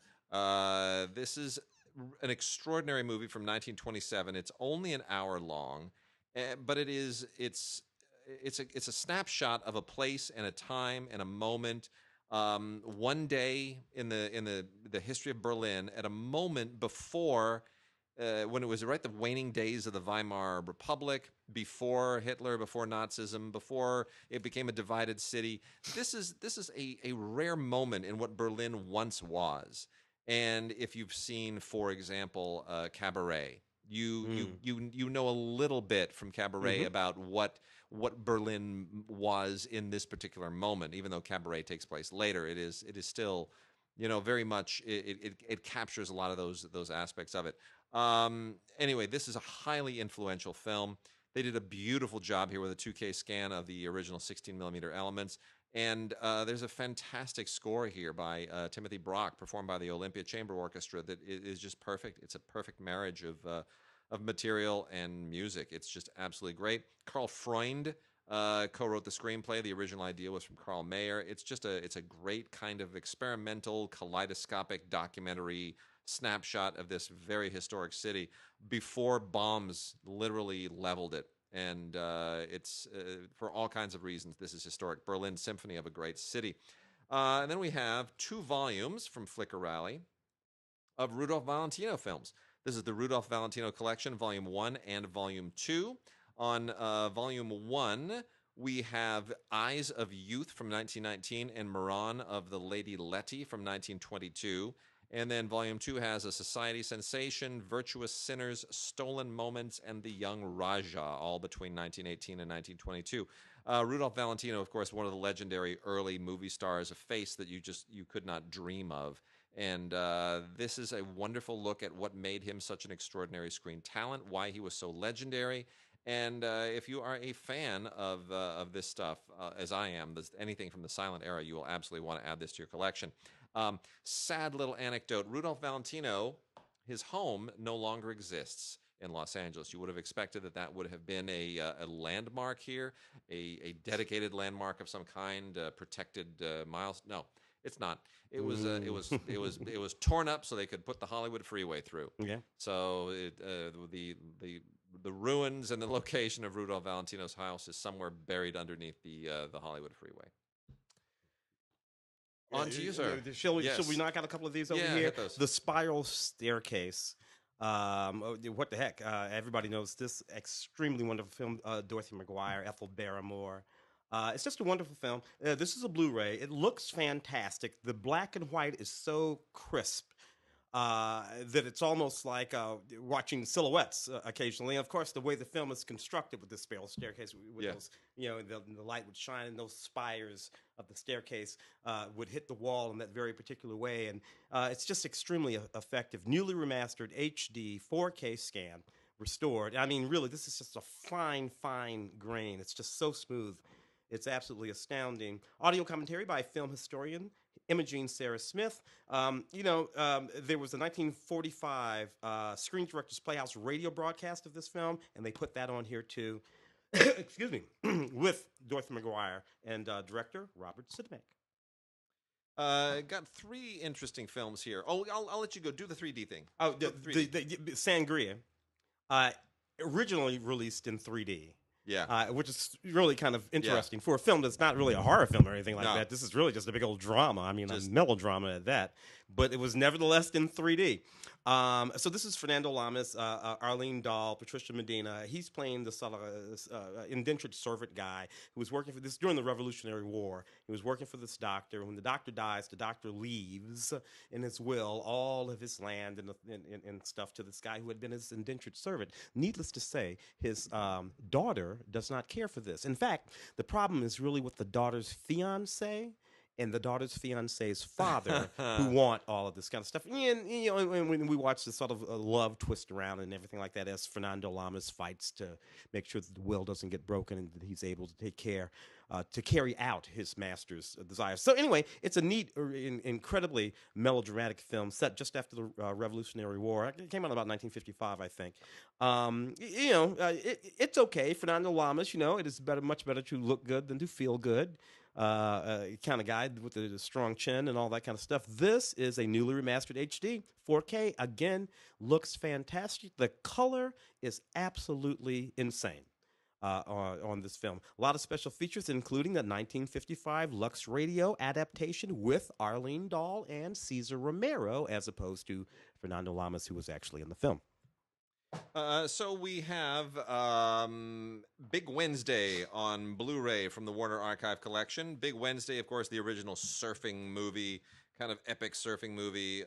This is an extraordinary movie from 1927. It's only an hour long, but it's a snapshot of a place and a time and a moment. One day in the history of Berlin, at a moment before when it was the waning days of the Weimar Republic, before Hitler, before Nazism, before it became a divided city. This is a rare moment in what Berlin once was. And if you've seen, for example, Cabaret, you know a little bit from Cabaret about what Berlin was in this particular moment. Even though Cabaret takes place later, it is still, very much it captures a lot of those aspects of it. Anyway, this is a highly influential film. They did a beautiful job here with a 2K scan of the original 16mm elements. And there's a fantastic score here by Timothy Brock, performed by the Olympia Chamber Orchestra, that is just perfect. It's a perfect marriage of material and music. It's just absolutely great. Carl Freund co-wrote the screenplay. The original idea was from Carl Mayer. It's a great kind of experimental, kaleidoscopic documentary snapshot of this very historic city before bombs literally leveled it. And it's for all kinds of reasons, this is historic. Berlin Symphony of a Great City. And then we have 2 volumes from Flickr Ali of Rudolph Valentino films. This is the Rudolph Valentino Collection, Volume 1 and Volume 2. On Volume 1, we have Eyes of Youth from 1919 and Moran of the Lady Letty from 1922. And then Volume 2 has A Society Sensation, Virtuous Sinners, Stolen Moments, and The Young Raja, all between 1918 and 1922. Rudolph Valentino, of course, one of the legendary early movie stars, a face that you could not dream of. And this is a wonderful look at what made him such an extraordinary screen talent, why he was so legendary. And if you are a fan of this stuff, as I am, anything from the silent era, you will absolutely want to add this to your collection. Sad little anecdote. Rudolph Valentino, his home no longer exists in Los Angeles. You would have expected that would have been a landmark here, a dedicated landmark of some kind, protected miles. No, it's not. It was torn up so they could put the Hollywood freeway through. Yeah. So the ruins and the location of Rudolph Valentino's house is somewhere buried underneath the Hollywood freeway. On to you, sir. Shall we knock out a couple of these over here? Hit those. The Spiral Staircase. What the heck? Everybody knows this extremely wonderful film. Dorothy McGuire, Ethel Barrymore. It's just a wonderful film. This is a Blu-ray. It looks fantastic. The black and white is so crisp that it's almost like watching silhouettes occasionally. Of course, the way the film is constructed with the spiral staircase, with those, the light would shine, and those spires of the staircase would hit the wall in that very particular way, and it's just extremely effective. Newly remastered HD 4K scan, restored. I mean, really, this is just a fine, fine grain. It's just so smooth. It's absolutely astounding. Audio commentary by film historian Imogene Sarah Smith. There was a 1945 Screen Directors Playhouse radio broadcast of this film, and they put that on here too. Excuse me, with Dorothy McGuire and director Robert Sidemek. Got 3 interesting films here. Oh, I'll let you go. Do the 3D thing. Oh, the Sangria, originally released in 3D. Yeah. Which is really kind of interesting for a film that's not really a horror film or anything like that. This is really just a big old drama. I mean, a melodrama at that. But it was nevertheless in 3D. So this is Fernando Lamas, Arlene Dahl, Patricia Medina. He's playing this indentured servant guy who was working for this during the Revolutionary War. He was working for this doctor. When the doctor dies, the doctor leaves in his will all of his land and stuff to this guy who had been his indentured servant. Needless to say, his daughter does not care for this. In fact, the problem is really with the daughter's fiancé and the daughter's fiance's father, who want all of this kind of stuff. And when we watch this sort of love twist around and everything like that, as Fernando Lamas fights to make sure that the will doesn't get broken and that he's able to take care, to carry out his master's desires. So anyway, it's a neat, incredibly melodramatic film set just after the Revolutionary War. It came out about 1955, I think. It's okay. Fernando Lamas, it is much better to look good than to feel good. Kind of guy with a strong chin and all that kind of stuff. This is a newly remastered HD 4K. Again, looks fantastic. The color is absolutely insane on this film. A lot of special features, including the 1955 Lux Radio adaptation with Arlene Dahl and Cesar Romero, as opposed to Fernando Lamas, who was actually in the film. So we have Big Wednesday on Blu-ray from the Warner Archive Collection. Big Wednesday, of course, the original surfing movie, kind of epic surfing movie.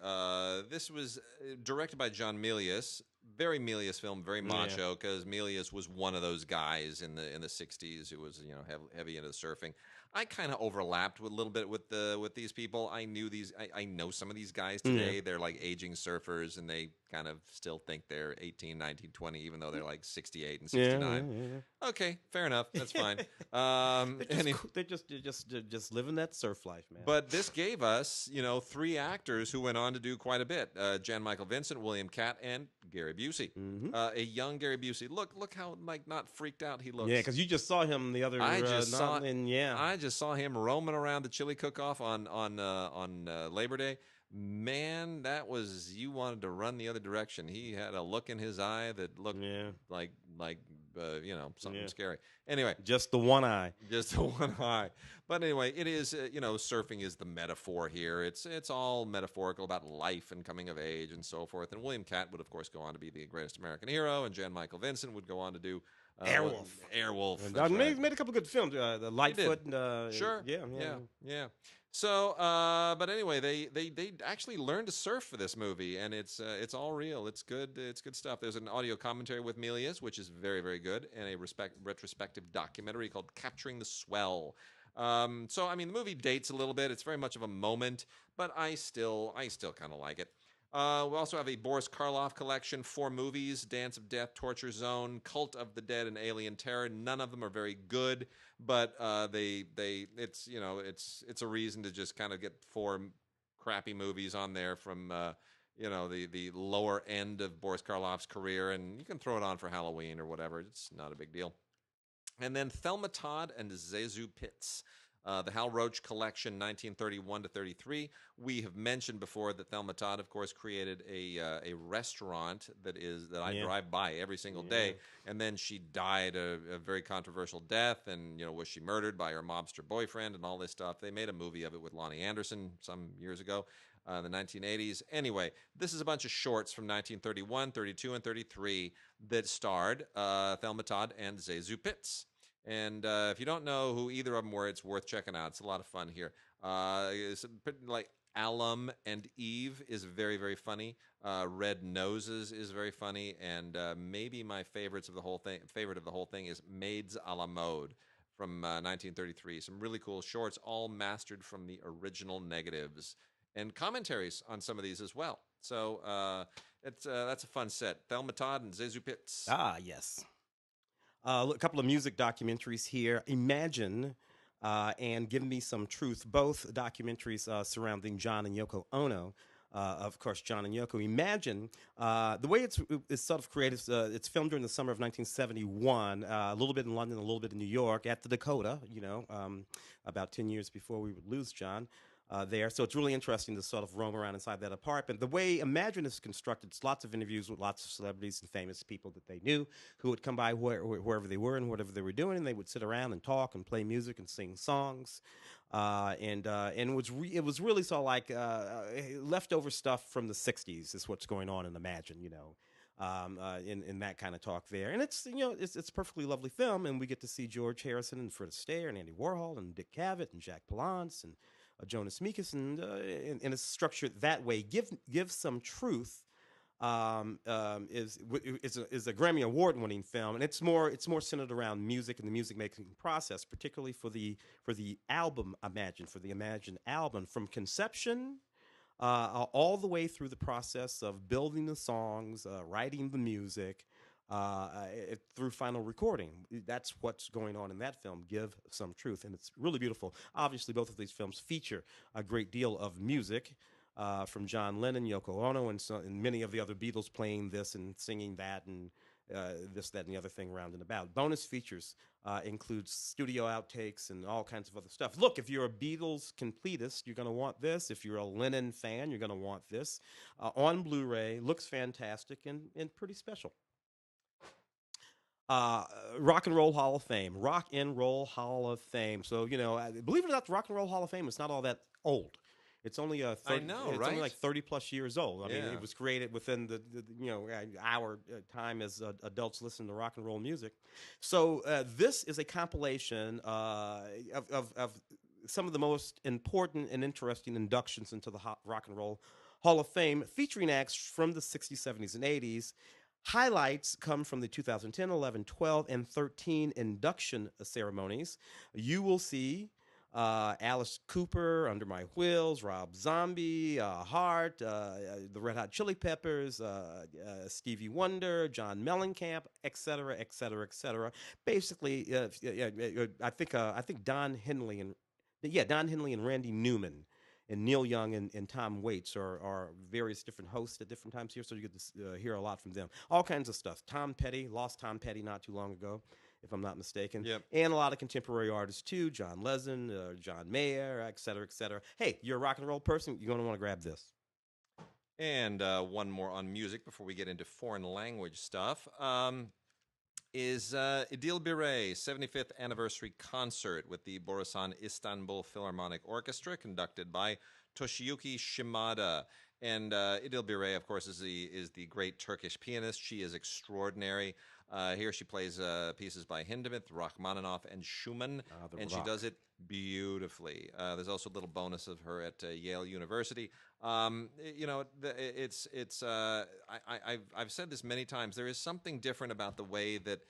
This was directed by John Milius, very Milius film, very Yeah. macho, because Milius was one of those guys in the '60s who was heavy into surfing. I kind of overlapped with a little bit with these people. I knew I know some of these guys today. They're like aging surfers, and they kind of still think they're 18, 19, 20, even though they're like 68 and 69. Okay, fair enough. That's fine. They're just living that surf life, man. But this gave us, 3 actors who went on to do quite a bit: Jan Michael Vincent, William Catt, and Gary Busey. A young Gary Busey. Look how not freaked out he looks. Yeah, because you just saw him the other. I just I saw him roaming around the chili cook-off on Labor Day. Man, that was, you wanted to run the other direction. He had a look in his eye that looked like something scary. Anyway, just the one eye. Just the one eye. But anyway, it is, surfing is the metaphor here. It's all metaphorical about life and coming of age and so forth. And William Catt would, of course, go on to be the greatest American hero, and Jan Michael Vincent would go on to do Airwolf. Made a couple good films. The Lightfoot. Sure. Yeah. So, but anyway, they actually learned to surf for this movie, and it's all real. It's good. It's good stuff. There's an audio commentary with Milius, which is very, very good, and a retrospective documentary called "Capturing the Swell." So, I mean, the movie dates a little bit. It's very much of a moment, but I still kind of like it. We also have a Boris Karloff collection, 4 movies: Dance of Death, Torture Zone, Cult of the Dead, and Alien Terror. None of them are very good, but it's a reason to just kind of get 4 crappy movies on there from the lower end of Boris Karloff's career, and you can throw it on for Halloween or whatever. It's not a big deal. And then Thelma, Todd, and Zazu Pitts. The Hal Roach Collection, 1931 to 33. We have mentioned before that Thelma Todd, of course, created a restaurant that I drive by every single day. And then she died a very controversial death. And, was she murdered by her mobster boyfriend and all this stuff? They made a movie of it with Lonnie Anderson some years ago, in the 1980s. Anyway, this is a bunch of shorts from 1931, 32, and 33 that starred Thelma Todd and Zazu Pitts. And if you don't know who either of them were, it's worth checking out. It's a lot of fun here. It's like Alum and Eve is very, very funny. Red Noses is very funny, and maybe my favorite of the whole thing is Maids a la Mode from 1933. Some really cool shorts, all mastered from the original negatives, and commentaries on some of these as well. So that's a fun set. Thelma Todd and Zazu Pitts. Ah, yes. A couple of music documentaries here. Imagine and Give Me Some Truth, both documentaries surrounding John and Yoko Ono. Of course, John and Yoko. Imagine, the way it's sort of created, it's filmed during the summer of 1971, a little bit in London, a little bit in New York, at the Dakota, about 10 years before we would lose John. There. So it's really interesting to sort of roam around inside that apartment. The way Imagine is constructed, it's lots of interviews with lots of celebrities and famous people that they knew who would come by wherever they were and whatever they were doing, and they would sit around and talk and play music and sing songs. And it was really sort of like leftover stuff from the 60s is what's going on in Imagine, in that kind of talk there. And it's a perfectly lovely film, and we get to see George Harrison and Fred Astaire and Andy Warhol and Dick Cavett and Jack Palance and Jonas Mekas, and it's structured that way. Give Some Truth is a Grammy Award-winning film, and it's more centered around music and the music making process, particularly for the album Imagine, for the Imagine album, from conception all the way through the process of building the songs, writing the music, through final recording. That's what's going on in that film, Give Some Truth, and it's really beautiful. Obviously, both of these films feature a great deal of music from John Lennon, Yoko Ono, and many of the other Beatles playing this and singing that, and this, that, and the other thing round and about. Bonus features include studio outtakes and all kinds of other stuff. Look, if you're a Beatles completist, you're going to want this. If you're a Lennon fan, you're going to want this. On Blu-ray, looks fantastic and pretty special. Rock and Roll Hall of Fame. Rock and Roll Hall of Fame. So, believe it or not, the Rock and Roll Hall of Fame is not all that old. It's only only like 30 plus years old. I mean, it was created within our time as adults listening to rock and roll music. So this is a compilation of some of the most important and interesting inductions into the Rock and Roll Hall of Fame, featuring acts from the 60s, 70s, and 80s. Highlights come from the 2010, 11, 12, and 13 induction ceremonies. You will see Alice Cooper, Under My Wheels, Rob Zombie, Hart, the Red Hot Chili Peppers, Stevie Wonder, John Mellencamp, etc., etc., etc. Basically, I think Don Henley and Randy Newman and Neil Young and Tom Waits are various different hosts at different times here, so you get to hear a lot from them. All kinds of stuff. Tom Petty, lost Tom Petty not too long ago, if I'm not mistaken. Yep. And a lot of contemporary artists too, John Legend, John Mayer, et cetera, et cetera. Hey, you're a rock and roll person, you're going to want to grab this. And one more on music before we get into foreign language stuff. Is Idil Biret 75th anniversary concert with the Borisan Istanbul Philharmonic Orchestra, conducted by Toshiyuki Shimada. And Idil Biret, of course, is the great Turkish pianist. She is extraordinary. Here she plays pieces by Hindemith, Rachmaninoff, and Schumann, and she does it beautifully. There's also a little bonus of her at Yale University. I've said this many times. There is something different about the way that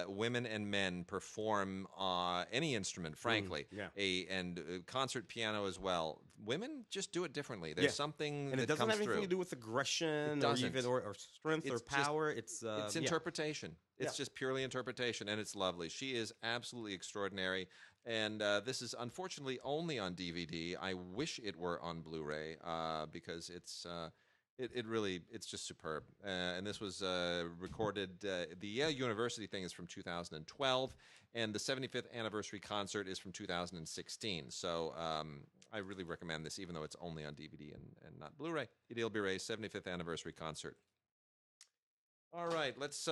women and men perform any instrument, frankly, and concert piano as well. Women just do it differently. There's something, and it doesn't have anything to do with aggression or even or strength or power. It's interpretation. It's just purely interpretation, and it's lovely. She is absolutely extraordinary, and this is unfortunately only on DVD. I wish it were on Blu-ray because it's just superb. And this was recorded. The Yale University thing is from 2012, and the 75th anniversary concert is from 2016. So I really recommend this, even though it's only on DVD and not Blu-ray. Idil Biret 75th anniversary concert. All right, let's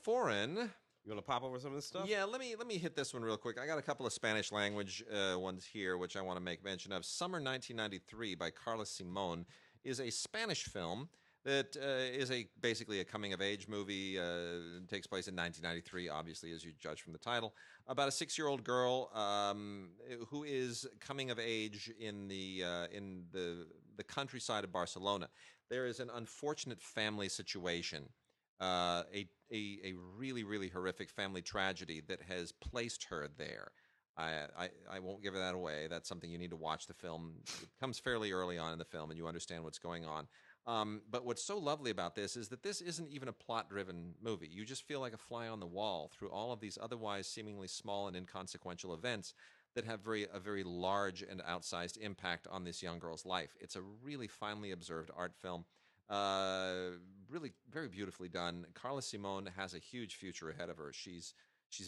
foreign. You want to pop over some of this stuff? Yeah, let me hit this one real quick. I got a couple of Spanish language ones here, which I want to make mention of. Summer 1993 by Carla Simón is a Spanish film that is basically a coming-of-age movie. It takes place in 1993, obviously, as you judge from the title, about a 6-year-old girl who is coming of age in the countryside of Barcelona. There is an unfortunate family situation, a really, really horrific family tragedy that has placed her there. I won't give that away. That's something you need to watch the film. It comes fairly early on in the film, and you understand what's going on. But what's so lovely about this is that this isn't even a plot-driven movie. You just feel like a fly on the wall through all of these otherwise seemingly small and inconsequential events that have a very large and outsized impact on this young girl's life. It's a really finely observed art film. Really very beautifully done. Carla Simón has a huge future ahead of her. She's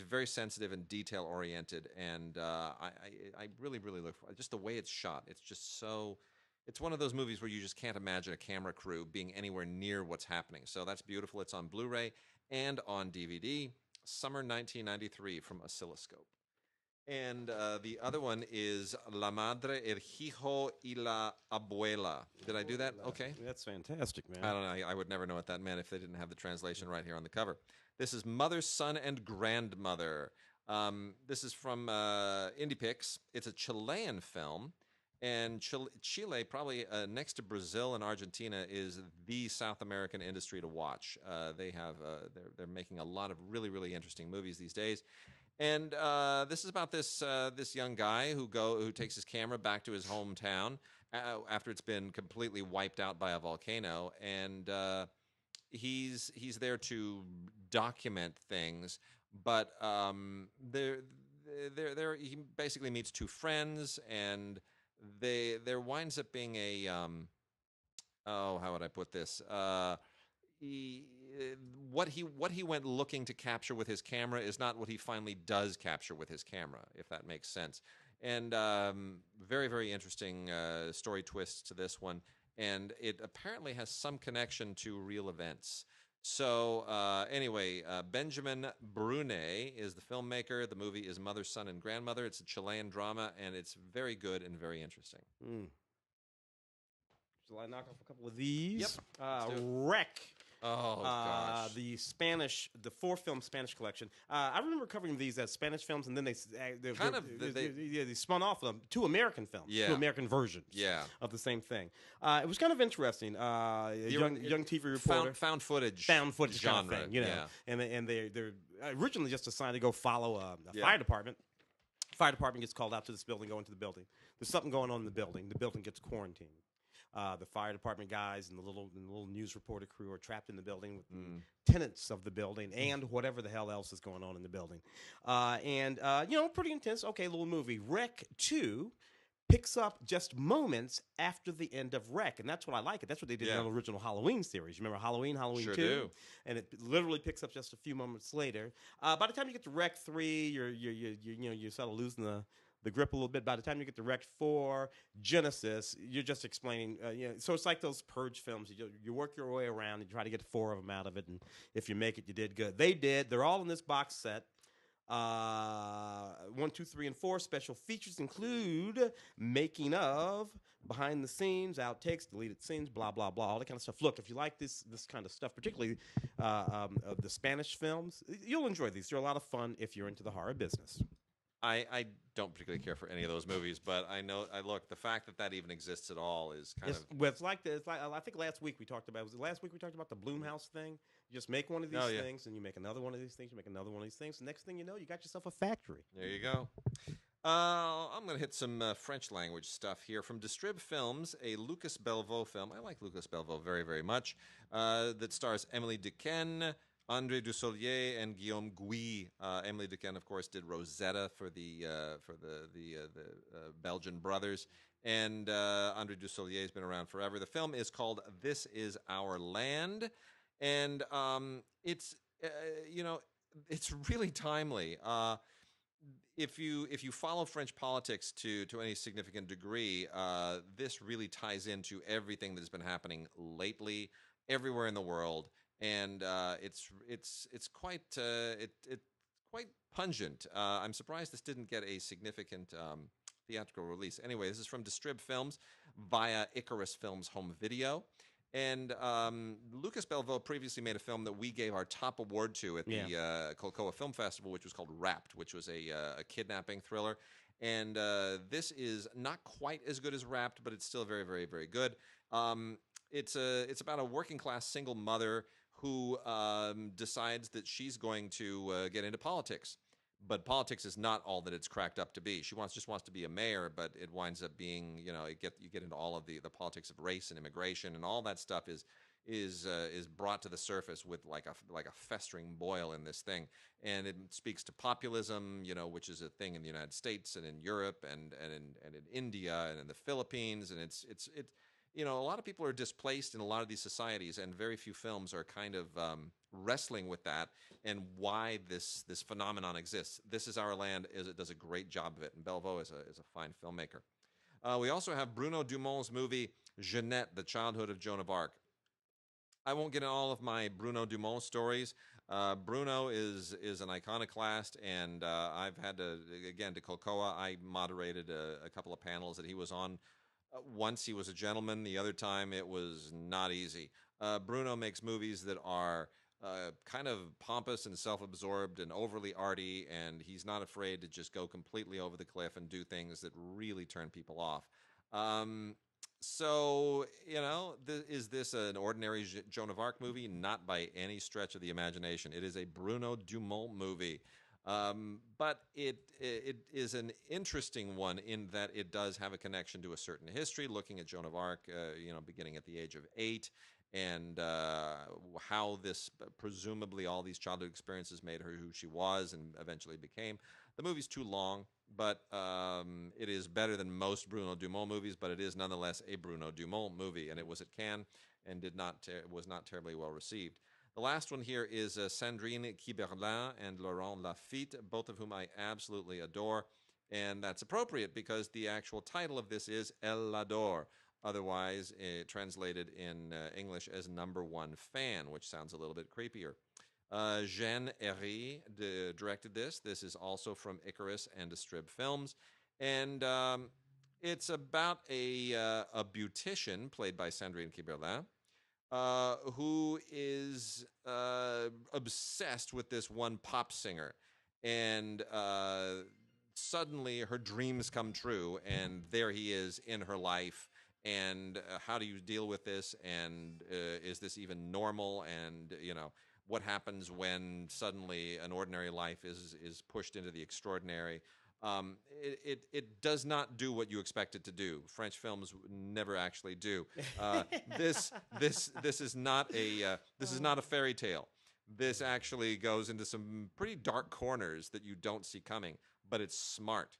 very sensitive and detail oriented, and I really, really look for just the way it's shot. It's just so. It's one of those movies where you just can't imagine a camera crew being anywhere near what's happening. So that's beautiful. It's on Blu-ray and on DVD. Summer 1993 from Oscilloscope. And the other one is La Madre, El Hijo y la Abuela. Did I do that? Okay. That's fantastic, man. I don't know. I would never know what that meant if they didn't have the translation right here on the cover. This is Mother, Son, and Grandmother. This is from IndiePix. It's a Chilean film. And Chile, probably next to Brazil and Argentina, is the South American industry to watch. They're making a lot of really, really interesting movies these days. And this is about this young guy who takes his camera back to his hometown after it's been completely wiped out by a volcano, and he's there to document things. But he basically meets two friends, and there winds up being a how would I put this? What he went looking to capture with his camera is not what he finally does capture with his camera, if that makes sense. And very, very interesting story twists to this one, and it apparently has some connection to real events. So anyway, Benjamin Brunet is the filmmaker. The movie is Mother, Son, and Grandmother. It's a Chilean drama, and it's very good and very interesting. Shall I knock off a couple of these? Yep. Wreck. Oh gosh. The 4-film Spanish collection. I remember covering these as Spanish films, and then they spun off them 2 American films, 2 American versions of the same thing. It was kind of interesting. Young TV reporter, found footage kind genre, of thing, and they're originally just assigned to go follow a fire department. Fire department gets called out to this building, go into the building. There's something going on in the building. The building gets quarantined. The fire department guys and the little news reporter crew are trapped in the building with the tenants of the building and whatever the hell else is going on in the building. Pretty intense. Okay, little movie. Rec 2 picks up just moments after the end of Rec, and that's what I like it. That's what they did in the original Halloween series. You remember Halloween sure 2? Do. And it literally picks up just a few moments later. By the time you get to Rec 3, you're sort of losing the grip a little bit. By the time you get to Rec 4, Genesis, you're just explaining. So it's like those Purge films. You work your way around and you try to get 4 of them out of it, and if you make it, you did good. They did. They're all in this box set. 1, 2, 3, and 4 special features include making of, behind the scenes, outtakes, deleted scenes, blah blah blah, all that kind of stuff. Look, if you like this kind of stuff, particularly the Spanish films, you'll enjoy these. They're a lot of fun if you're into the horror business. I don't particularly care for any of those movies, but I look, the fact that even exists at all is kind of. Well, it's like I think last week we talked about. Was it last week we talked about the Blumhouse thing? You just make one of these things, and you make another one of these things. You make another one of these things. The next thing you know, you got yourself a factory. There you go. I'm going to hit some French language stuff here from Distrib Films, a Lucas Belvaux film. I like Lucas Belvaux very, very much. That stars Emily Dequesne, André Dussolier, and Guillaume Gouy. Emily Dequesne, of course, did Rosetta for the Belgian brothers, and André Dussolier has been around forever. The film is called "This Is Our Land," and it's really timely. If you follow French politics to any significant degree, this really ties into everything that has been happening lately, everywhere in the world. And it's quite quite pungent. I'm surprised this didn't get a significant theatrical release. Anyway, this is from Distrib Films via Icarus Films Home Video. And Lucas Belvaux previously made a film that we gave our top award to at the Colcoa Film Festival, which was called Wrapped, which was a kidnapping thriller. And this is not quite as good as Wrapped, but it's still very, very, very good. It's about a working class single mother who decides that she's going to get into politics. But politics is not all that it's cracked up to be. She just wants to be a mayor, but it winds up being, you get into all of the politics of race and immigration, and all that stuff is brought to the surface with like a festering boil in this thing. And it speaks to populism, which is a thing in the United States and in Europe and in India and in the Philippines, and it's a lot of people are displaced in a lot of these societies, and very few films are kind of wrestling with that and why this phenomenon exists. This Is Our Land does a great job of it, and Belvaux is a fine filmmaker. We also have Bruno Dumont's movie Jeannette, The Childhood of Joan of Arc. I won't get into all of my Bruno Dumont stories. Bruno is an iconoclast, and I've had to Colcoa, I moderated a couple of panels that he was on. Once he was a gentleman, the other time it was not easy. Bruno makes movies that are kind of pompous and self-absorbed and overly arty, and he's not afraid to just go completely over the cliff and do things that really turn people off. Is this an ordinary Joan of Arc movie? Not by any stretch of the imagination. It is a Bruno Dumont movie. But it is an interesting one in that it does have a connection to a certain history, looking at Joan of Arc, beginning at the age of 8, and how this, presumably all these childhood experiences made her who she was and eventually became. The movie's too long, but it is better than most Bruno Dumont movies, but it is nonetheless a Bruno Dumont movie, and it was at Cannes and was not terribly well received. The last one here is Sandrine Kiberlin and Laurent Lafitte, both of whom I absolutely adore. And that's appropriate because the actual title of this is Elle l'adore, otherwise translated in English as number one fan, which sounds a little bit creepier. Jean Herry directed this. This is also from Icarus and Distrib Films. And it's about a beautician played by Sandrine Kiberlin who is obsessed with this one pop singer, and suddenly her dreams come true, and there he is in her life. And how do you deal with this? And is this even normal? And what happens when suddenly an ordinary life is pushed into the extraordinary? It does not do what you expect it to do. French films never actually do. This is not a fairy tale. This actually goes into some pretty dark corners that you don't see coming, but it's smart.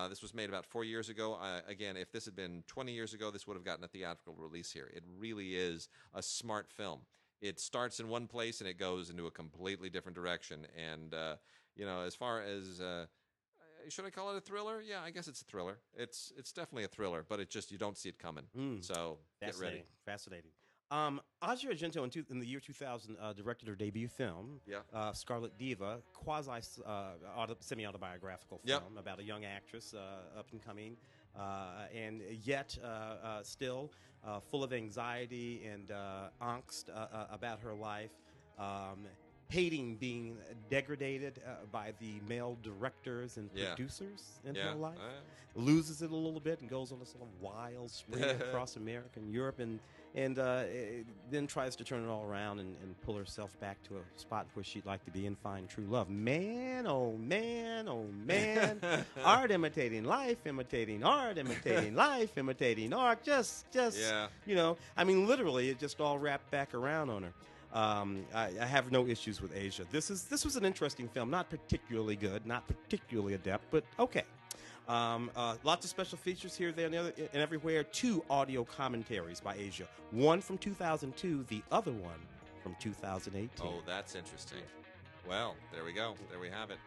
This was made about 4 years ago. Again, if this had been 20 years ago, this would have gotten a theatrical release here. It really is a smart film. It starts in one place and it goes into a completely different direction. And as far as should I call it a thriller? Yeah, I guess it's a thriller. It's definitely a thriller, but you don't see it coming. So get ready. Fascinating. Asia Argento in the year 2000 directed her debut film, Scarlet Diva, semi-autobiographical film about a young actress, up and coming, and yet still full of anxiety and angst about her life. Hating being degraded by the male directors and producers in her life, loses it a little bit and goes on a sort of wild spree across America and Europe, and then tries to turn it all around and pull herself back to a spot where she'd like to be and find true love. Man, oh man, oh man. Art imitating life, imitating art, imitating life, imitating art. Just literally, it just all wrapped back around on her. I have no issues with Asia. This was an interesting film, not particularly good, not particularly adept, but okay. Lots of special features here, there, and everywhere. 2 audio commentaries by Asia. One from 2002, the other one from 2018. Oh, that's interesting. Well, there we go. There we have it.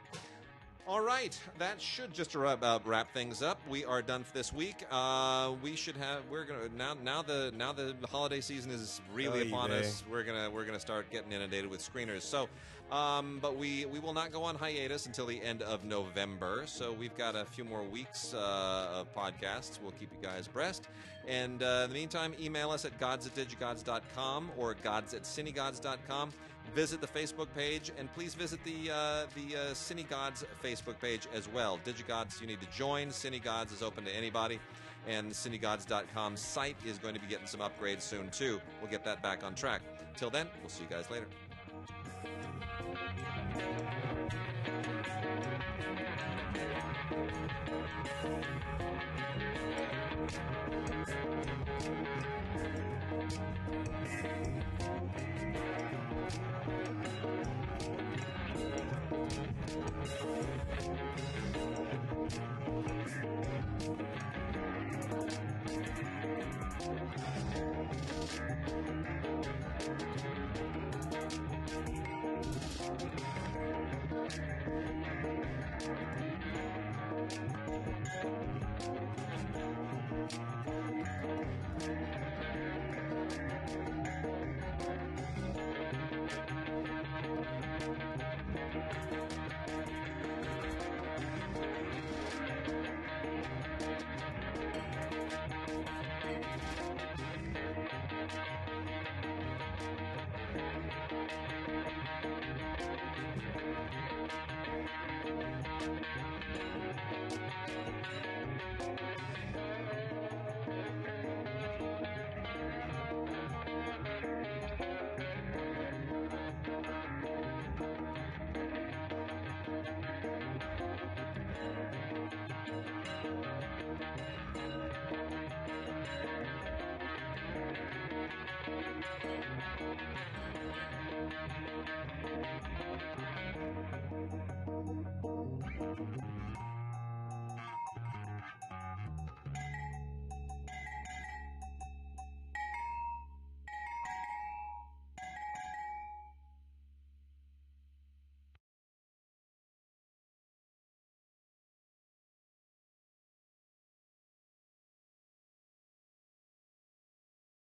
All right, that should just about wrap things up. We are done for this week. We're gonna now the holiday season is really upon us. We're gonna start getting inundated with screeners. So, but we will not go on hiatus until the end of November. So we've got a few more weeks of podcasts. We'll keep you guys abreast. And in the meantime, email us at gods@digigods.com or gods@cinegods.com. Visit the Facebook page, and please visit the CineGods Facebook page as well. DigiGods, you need to join. CineGods is open to anybody, and the cinegods.com site is going to be getting some upgrades soon, too. We'll get that back on track. Till then, we'll see you guys later.